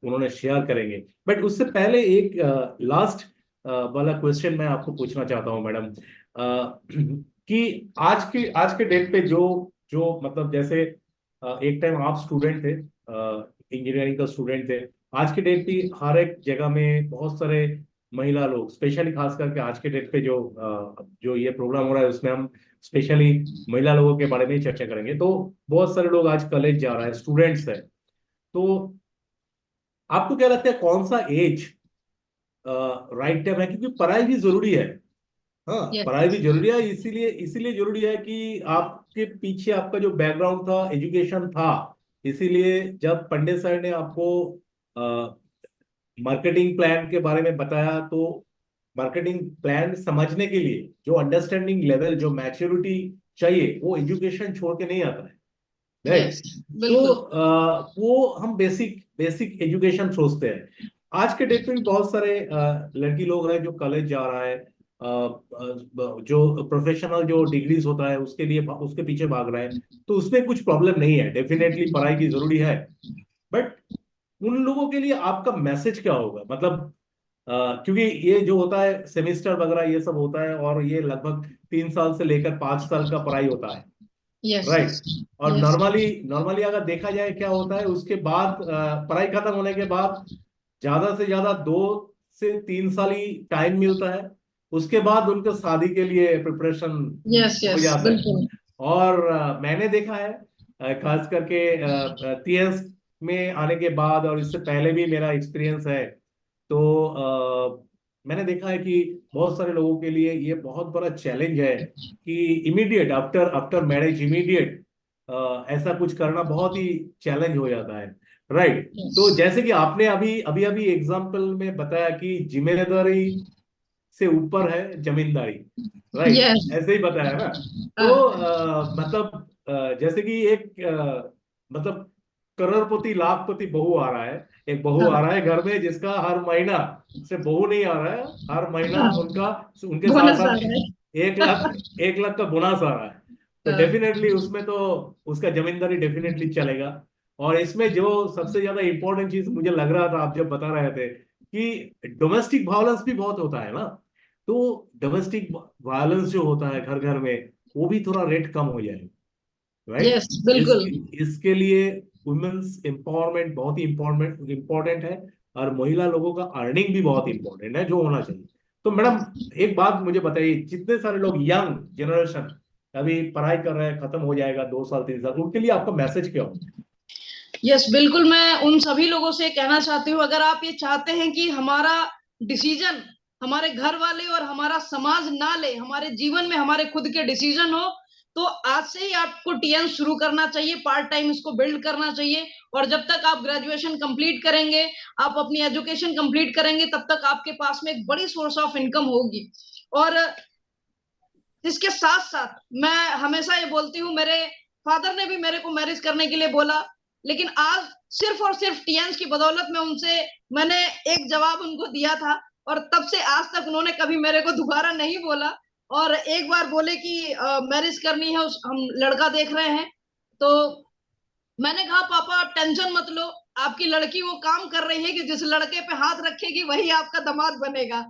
उन्होंने शेयर करेंगे। बट उससे पहले एक लास्ट वाला क्वेश्चन मैं आपको पूछना चाहता हूँ मैडम, कि आज के डेट पे जो जो मतलब जैसे एक टाइम आप स्टूडेंट थे, इंजीनियरिंग का स्टूडेंट थे, आज के डेट पे हर एक जगह में बहुत सारे महिला लोग, स्पेशली खास करके आज के डेट पे जो ये प्रोग्राम हो रहा है उसमें हम स्पेशली महिला लोगों के बारे में चर्चा करेंगे। तो बहुत सारे लोग आज कॉलेज जा रहा है, स्टूडेंट्स है। तो आपको क्या लगता है कौन सा एज राइट टाइम है? क्योंकि पढ़ाई भी जरूरी है। हाँ, Yes. पढ़ाई भी जरूरी है, इसीलिए इसीलिए जरूरी है कि आपके पीछे आपका जो बैकग्राउंड था, एजुकेशन था। इसीलिए जब पंडित सर ने आपको मार्केटिंग प्लान के बारे में बताया, तो मार्केटिंग प्लान समझने के लिए जो अंडरस्टैंडिंग लेवल, जो मैच्योरिटी चाहिए, वो एजुकेशन छोड़ के नहीं आता है, राइट? Yes, तो बिल्कुल। वो हम बेसिक बेसिक एजुकेशन सोचते हैं। आज के डेट में भी बहुत सारे लड़की लोग हैं जो कॉलेज जा रहा है, जो प्रोफेशनल जो डिग्रीज होता है उसके लिए उसके पीछे भाग रहा है। तो उसमें कुछ प्रॉब्लम नहीं है, डेफिनेटली पढ़ाई की जरूरी है। बट उन लोगों के लिए आपका मैसेज क्या होगा? मतलब क्योंकि ये जो होता है सेमेस्टर वगैरह ये सब होता है, और ये लगभग 3 साल से लेकर 5 साल का पढ़ाई होता है, Yes, राइट? और yes, नॉर्मली नॉर्मली अगर देखा जाए क्या होता है, उसके बाद पढ़ाई खत्म होने के बाद ज्यादा से ज्यादा 2 से 3 साल ही टाइम मिलता है। उसके बाद उनके शादी के लिए प्रिपरेशन yes, हो yes, जाता है। बिल्कुल। और मैंने देखा है खास करके टीएस में आने के बाद, और इससे पहले भी मेरा एक्सपीरियंस है। तो मैंने देखा है कि बहुत सारे लोगों के लिए ये बहुत बड़ा चैलेंज है कि immediate after after marriage immediate ऐसा कुछ करना बहुत ही चैलेंज हो जाता है, राइट? तो Yes, जैसे कि आपने अभी अभी अभी एग्जाम्पल में बताया कि जिम्मेदारी से ऊपर है जमींदारी, राइट? yes, ऐसे ही बताया ना? तो हाँ, मतलब जैसे कि एक मतलब करोड़पति लाखपति बहू आ रहा है, एक बहू आ हाँ, रहा है घर में, जिसका हर महीना से बहू नहीं आ रहा है, हर महीना हाँ, उनका उनके साथ बोनस आ साथ रहा है। 1 लाख 1 लाख का बोनस आ रहा है। तो हाँ, डेफिनेटली उसमें तो उसका जमींदारी डेफिनेटली चलेगा। और इसमें जो सबसे ज्यादा इंपॉर्टेंट चीज मुझे लग रहा था आप जब बता रहे थे कि डोमेस्टिक वायलेंस भी बहुत होता है ना। तो डोमेस्टिक वायलेंस जो होता है घर घर में, वो भी थोड़ा रेट कम हो जाए, राइट? यस, बिल्कुल। इसके इसके लिए वुमेन्स एम्पावरमेंट बहुत ही इम्पोर्टेंट इम्पोर्टेंट है। और महिला लोगों का अर्निंग भी बहुत इंपॉर्टेंट है, जो होना चाहिए। तो मैडम एक बात मुझे बताइए, जितने सारे लोग यंग जनरेशन अभी पढ़ाई कर रहे हैं, खत्म हो जाएगा 2 साल 3 साल, उनके लिए आपका मैसेज क्या हो? यस, बिल्कुल, मैं उन सभी लोगों से कहना चाहती हूँ, अगर आप ये चाहते हैं कि हमारा डिसीजन हमारे घर वाले और हमारा समाज ना ले, हमारे जीवन में हमारे खुद के डिसीजन हो, तो आज से ही आपको टीएन शुरू करना चाहिए, पार्ट टाइम इसको बिल्ड करना चाहिए। और जब तक आप ग्रेजुएशन कंप्लीट करेंगे, आप अपनी एजुकेशन कंप्लीट करेंगे, तब तक आपके पास में एक बड़ी सोर्स ऑफ इनकम होगी। और इसके साथ साथ मैं हमेशा ये बोलती हूँ, मेरे फादर ने भी मेरे को मैरिज करने के लिए बोला, लेकिन आज सिर्फ और सिर्फ टीएन्स की बदौलत में मैंने एक जवाब उनको दिया था, और तब से आज तक उन्होंने कभी मेरे को दोबारा नहीं बोला। और एक बार बोले कि मैरिज करनी है, हम लड़का देख रहे हैं। तो मैंने कहा, पापा आप टेंशन मत लो, आपकी लड़की वो काम कर रही है कि जिस लड़के पे हाथ रखेगी वही आपका दामाद बनेगा।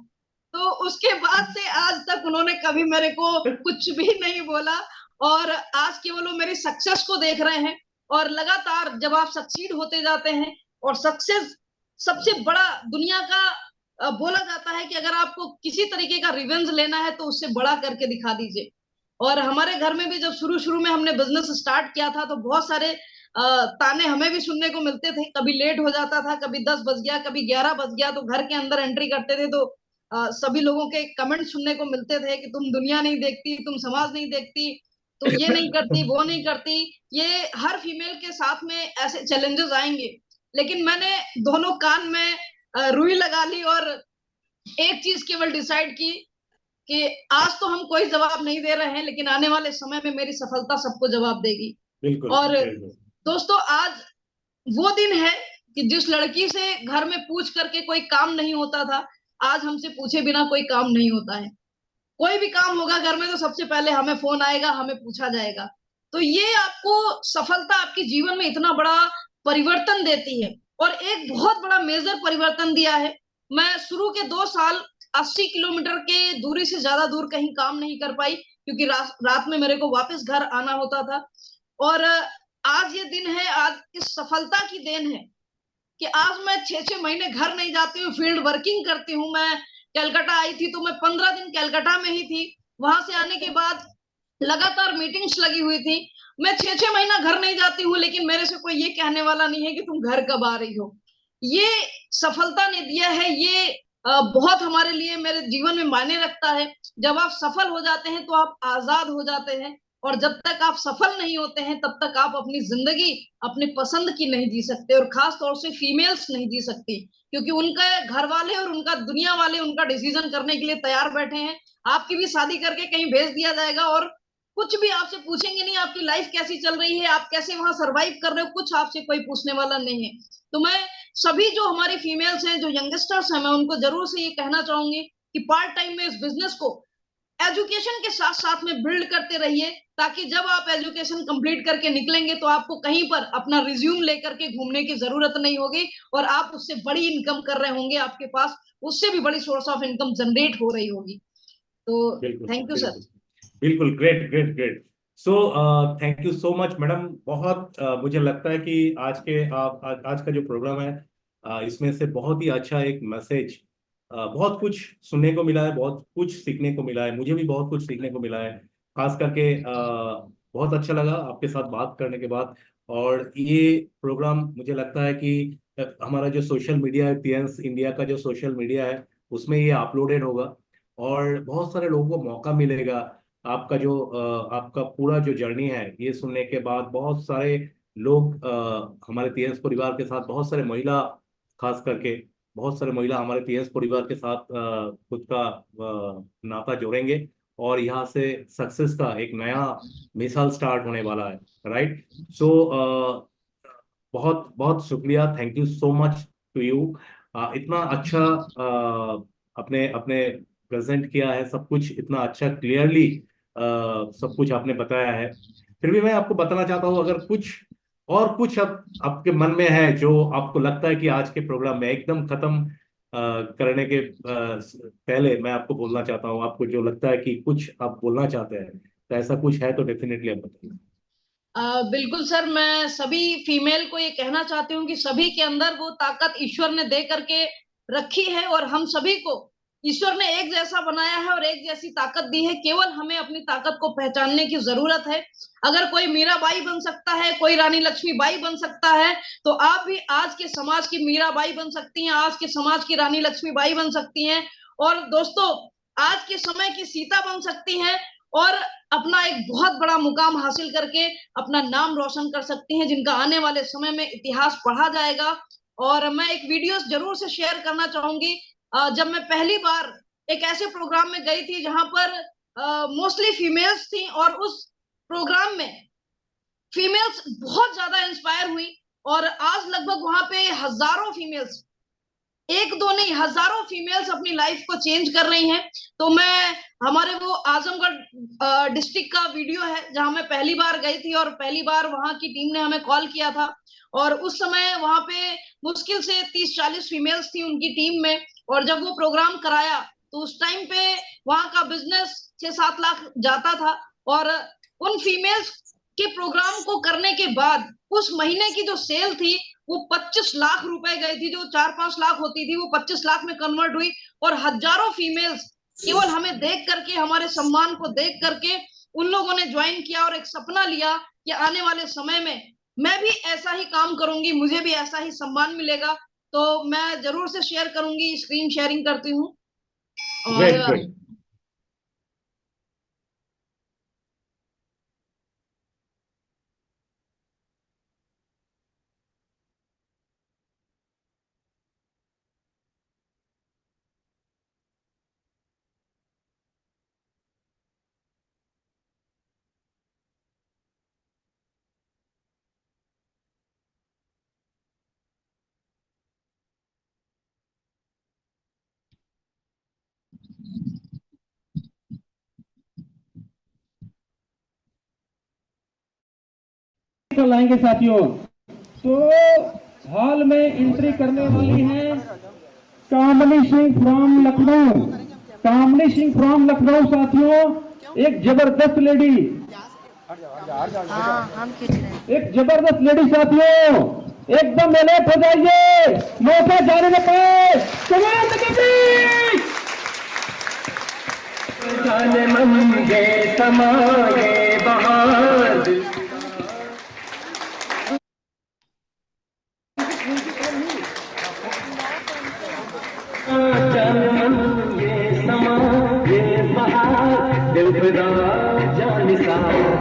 तो उसके बाद से आज तक उन्होंने कभी मेरे को कुछ भी नहीं बोला। और आज केवल वो मेरी सक्सेस को देख रहे हैं। और लगातार जब आप सक्सीड होते जाते हैं, और सक्सेस सबसे बड़ा दुनिया का बोला जाता है कि अगर आपको किसी तरीके का रिवेंज लेना है तो उससे बड़ा करके दिखा दीजिए। और हमारे घर में भी जब शुरू शुरू में हमने बिजनेस स्टार्ट किया था, तो बहुत सारे ताने हमें भी सुनने को मिलते थे। कभी लेट हो जाता था, कभी 10 बज गया, कभी 11 बज गया, तो घर के अंदर एंट्री करते थे तो सभी लोगों के कमेंट सुनने को मिलते थे कि तुम दुनिया नहीं देखती, तुम समाज नहीं देखती, तुम ये नहीं करती, वो नहीं करती। ये हर फीमेल के साथ में ऐसे चैलेंजेस आएंगे। लेकिन मैंने दोनों कान में रुई लगा ली, और एक चीज केवल डिसाइड की कि आज तो हम कोई जवाब नहीं दे रहे हैं, लेकिन आने वाले समय में मेरी सफलता सबको जवाब देगी। बिल्कुल और बिल्कुल। दोस्तों, आज वो दिन है कि जिस लड़की से घर में पूछ करके कोई काम नहीं होता था, आज हमसे पूछे बिना कोई काम नहीं होता है। कोई भी काम होगा घर में तो सबसे पहले हमें फोन आएगा, हमें पूछा जाएगा। तो ये आपको सफलता आपके जीवन में इतना बड़ा परिवर्तन देती है। और एक बहुत बड़ा मेजर परिवर्तन दिया है। मैं शुरू के 2 साल 80 किलोमीटर के दूरी से ज्यादा दूर कहीं काम नहीं कर पाई, क्योंकि रात में मेरे को वापस घर आना होता था। और आज ये दिन है, आज इस सफलता की देन है कि आज मैं 6-6 महीने घर नहीं जाती हूँ, फील्ड वर्किंग करती हूँ। मैं कलकत्ता आई थी तो मैं 15 दिन कलकत्ता में ही थी। वहां से आने के बाद लगातार मीटिंग्स लगी हुई थी। मैं 6-6 महीना घर नहीं जाती हूँ, लेकिन मेरे से कोई ये कहने वाला नहीं है कि तुम घर कब आ रही हो। ये सफलता ने दिया है, ये बहुत हमारे लिए मेरे जीवन में मायने रखता है। जब आप सफल हो जाते हैं तो आप आजाद हो जाते हैं, और जब तक आप सफल नहीं होते हैं तब तक आप अपनी जिंदगी अपने पसंद की नहीं जी सकते, और खास तौर से फीमेल्स नहीं जी सकती, क्योंकि उनका घर वाले और उनका दुनिया वाले उनका डिसीजन करने के लिए तैयार बैठे हैं। आपकी भी शादी करके कहीं भेज दिया जाएगा और कुछ भी आपसे पूछेंगे नहीं, आपकी लाइफ कैसी चल रही है, आप कैसे वहां सरवाइव कर रहे हो, कुछ आपसे कोई पूछने वाला नहीं है। तो मैं सभी जो हमारी फीमेल्स हैं, जो यंगस्टर्स हैं, मैं उनको जरूर से ये कहना चाहूंगी कि पार्ट टाइम में इस बिजनेस को एजुकेशन के साथ साथ में बिल्ड करते रहिए, ताकि जब आप एजुकेशन कंप्लीट करके निकलेंगे तो आपको कहीं पर अपना रिज्यूम लेकर के घूमने की जरूरत नहीं होगी, और आप उससे बड़ी इनकम कर रहे होंगे, आपके पास उससे भी बड़ी सोर्स ऑफ इनकम जनरेट हो रही होगी। तो थैंक यू सर। बिल्कुल, great great great. So thank you so much madam. बहुत मुझे लगता है कि आज का जो प्रोग्राम है, इसमें से बहुत ही अच्छा एक मैसेज, बहुत कुछ सुनने को मिला है, बहुत कुछ सीखने को मिला है। मुझे भी बहुत कुछ सीखने को मिला है, खास करके बहुत अच्छा लगा आपके साथ बात करने के बाद। और ये प्रोग्राम मुझे लगता है कि हमारा जो सोशल मीडिया है, टीएंस इंडिया का जो सोशल मीडिया है, उसमें ये अपलोडेड होगा और बहुत सारे लोगों को मौका मिलेगा। आपका पूरा जो जर्नी है ये सुनने के बाद बहुत सारे लोग हमारे टीएंस परिवार के साथ, बहुत सारे महिला, खास करके बहुत सारे महिला हमारे टीएस परिवार के साथ खुद का नाता जोड़ेंगे, और यहाँ से सक्सेस का एक नया मिसाल स्टार्ट होने वाला है। राइट। सो बहुत बहुत शुक्रिया, thank you so much to you. इतना अच्छा अपने अपने प्रेजेंट किया है, सब कुछ इतना अच्छा क्लियरली सब कुछ आपने बताया है। फिर भी मैं आपको बताना चाहता हूँ, अगर कुछ अब आपके मन में है जो आपको लगता है कि आज के प्रोग्राम में एकदम खत्म करने के पहले मैं आपको बोलना चाहता हूँ, आपको जो लगता है कि कुछ आप बोलना चाहते हैं, तो ऐसा कुछ है तो डेफिनेटली आप बताइए। बिल्कुल सर, मैं सभी फीमेल को ये कहना चाहती हूँ कि सभी के अंदर वो ताकत ईश्वर ने दे करके रखी है, और हम सभी को ईश्वर ने एक जैसा बनाया है और एक जैसी ताकत दी है। केवल हमें अपनी ताकत को पहचानने की जरूरत है। अगर कोई मीराबाई बन सकता है, कोई रानी लक्ष्मीबाई बन सकता है, तो आप भी आज के समाज की मीराबाई बन सकती हैं, आज के समाज की रानी लक्ष्मीबाई बन सकती हैं, और दोस्तों आज के समय की सीता बन सकती हैं, और अपना एक बहुत बड़ा मुकाम हासिल करके अपना नाम रोशन कर सकती हैं, जिनका आने वाले समय में इतिहास पढ़ा जाएगा। और मैं एक वीडियो जरूर से शेयर करना चाहूंगी। जब मैं पहली बार एक ऐसे प्रोग्राम में गई थी जहां पर मोस्टली फीमेल्स थी, और उस प्रोग्राम में फीमेल्स बहुत ज्यादा इंस्पायर हुई, और आज लगभग वहां पे हजारों फीमेल्स, एक दो नहीं हजारों फीमेल्स अपनी लाइफ को चेंज कर रही हैं। तो मैं हमारे वो आजमगढ़ डिस्ट्रिक्ट का वीडियो है जहां मैं पहली बार गई थी, और पहली बार वहां की टीम ने हमें कॉल किया था, और उस समय वहां पे मुश्किल से 30-40 फीमेल्स थी उनकी टीम में। और जब वो प्रोग्राम कराया तो उस टाइम पे वहां का बिजनेस 6-7 लाख जाता था, और उन फीमेल्स के प्रोग्राम को करने के बाद उस महीने की जो सेल थी वो 25 लाख रुपए गई थी। जो 4-5 लाख होती थी वो 25 लाख में कन्वर्ट हुई, और हजारों फीमेल्स केवल हमें देख करके, हमारे सम्मान को देख करके उन लोगों ने ज्वाइन किया, और एक सपना लिया कि आने वाले समय में मैं भी ऐसा ही काम करूंगी, मुझे भी ऐसा ही सम्मान मिलेगा। तो मैं जरूर से शेयर करूंगी, स्क्रीन शेयरिंग करती हूँ। और लाएंगे साथियों। तो हॉल में एंट्री करने वाली है कामनी सिंह फ्रॉम लखनऊ। कामनी सिंह फ्रॉम लखनऊ साथियों, एक जबरदस्त लेडी, एक जबरदस्त लेडी साथियों। एकदम अलर्ट हो जाइए, मौका जाने न पाए। कमांड कीजिए। जाने मन के समाये बहार, जाने मन के समाये बहार, दिल फिदा जानिसार।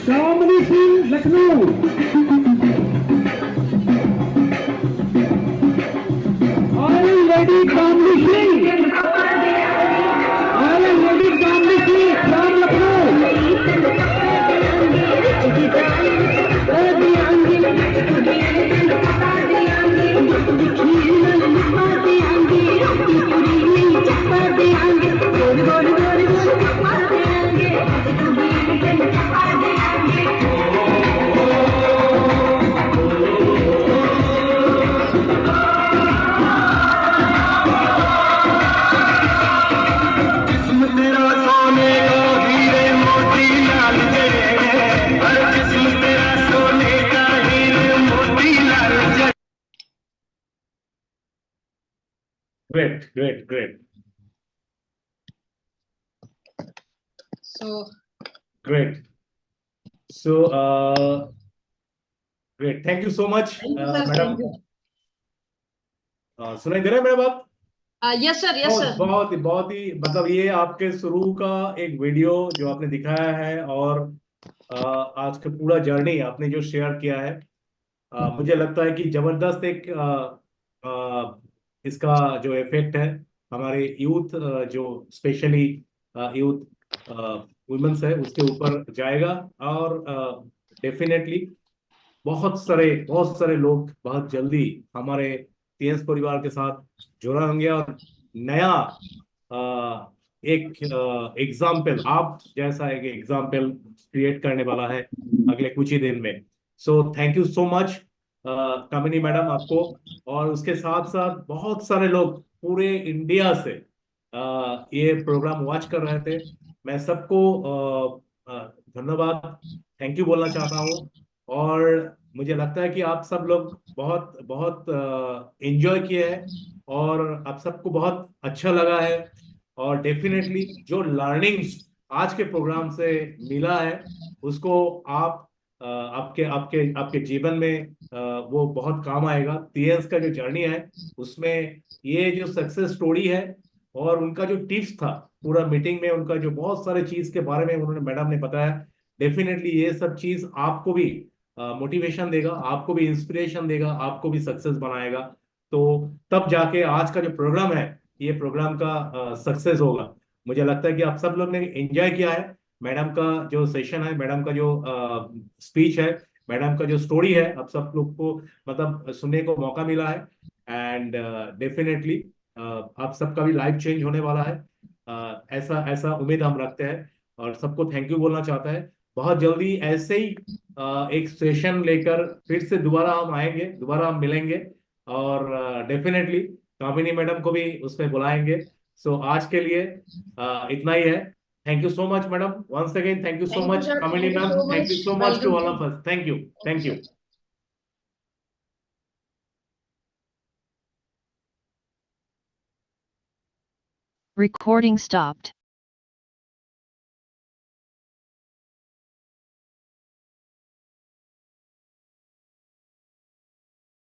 Kamini Singh Lucknow, all ready Kamini Singh, all ready Kamini Singh from Great, great, great, So great. So, great. Thank you so much, thank you, sir. madam. Thank you. सुनाई दे रहा है मेरा बात? Yes, sir. Yes, sir. बहुत ही मतलब ये आपके शुरू का एक वीडियो जो आपने दिखाया है और आज का पूरा जर्नी आपने जो शेयर किया है, मुझे लगता है कि जबरदस्त एक इसका जो इफेक्ट है हमारे यूथ जो स्पेशली यूथ वुमेन्स है उसके ऊपर जाएगा और डेफिनेटली बहुत सारे लोग बहुत जल्दी हमारे टीएस परिवार के साथ जुड़ा होंगे और नया एक एग्जाम्पल आप जैसा एक एग्जाम्पल क्रिएट करने वाला है अगले कुछ ही दिन में। So thank you so much Kamini madam आपको, और उसके साथ साथ बहुत सारे लोग पूरे इंडिया से ये प्रोग्राम वॉच कर रहे थे। मैं सबको धन्यवाद थैंक यू बोलना चाहता हूँ और मुझे लगता है कि आप सब लोग बहुत बहुत एंजॉय किए हैं और आप सबको बहुत अच्छा लगा है और डेफिनेटली जो लर्निंग्स आज के प्रोग्राम से मिला है उसको आप आपके आपके आपके जीवन में वो बहुत काम आएगा। टीएस का जो जर्नी है उसमें ये जो सक्सेस स्टोरी है और उनका जो टिप्स था पूरा मीटिंग में, उनका जो बहुत सारे चीज के बारे में उन्होंने मैडम ने बताया, डेफिनेटली ये सब चीज आपको भी मोटिवेशन देगा, आपको भी इंस्पिरेशन देगा, आपको भी सक्सेस बनाएगा। तो तब जाके आज का जो प्रोग्राम है ये प्रोग्राम का सक्सेस होगा। मुझे लगता है कि आप सब लोग ने एंजॉय किया है मैडम का जो सेशन है, मैडम का जो स्पीच है, मैडम का जो स्टोरी है, आप सब लोग को मतलब सुनने को मौका मिला है एंड डेफिनेटली आप सबका भी लाइफ चेंज होने वाला है, ऐसा ऐसा उम्मीद हम रखते हैं और सबको थैंक यू बोलना चाहता है। बहुत जल्दी ऐसे ही एक सेशन लेकर फिर से दोबारा हम आएंगे, दोबारा हम मिलेंगे और डेफिनेटली कामिनी मैडम को भी उसमें बुलाएंगे। सो आज के लिए इतना ही है। Thank you so much madam, once again thank you so Thank you, much sir. Kamini Thank you ma'am, so thank you much. So much to Welcome all of us, thank you, thank you. Recording stopped.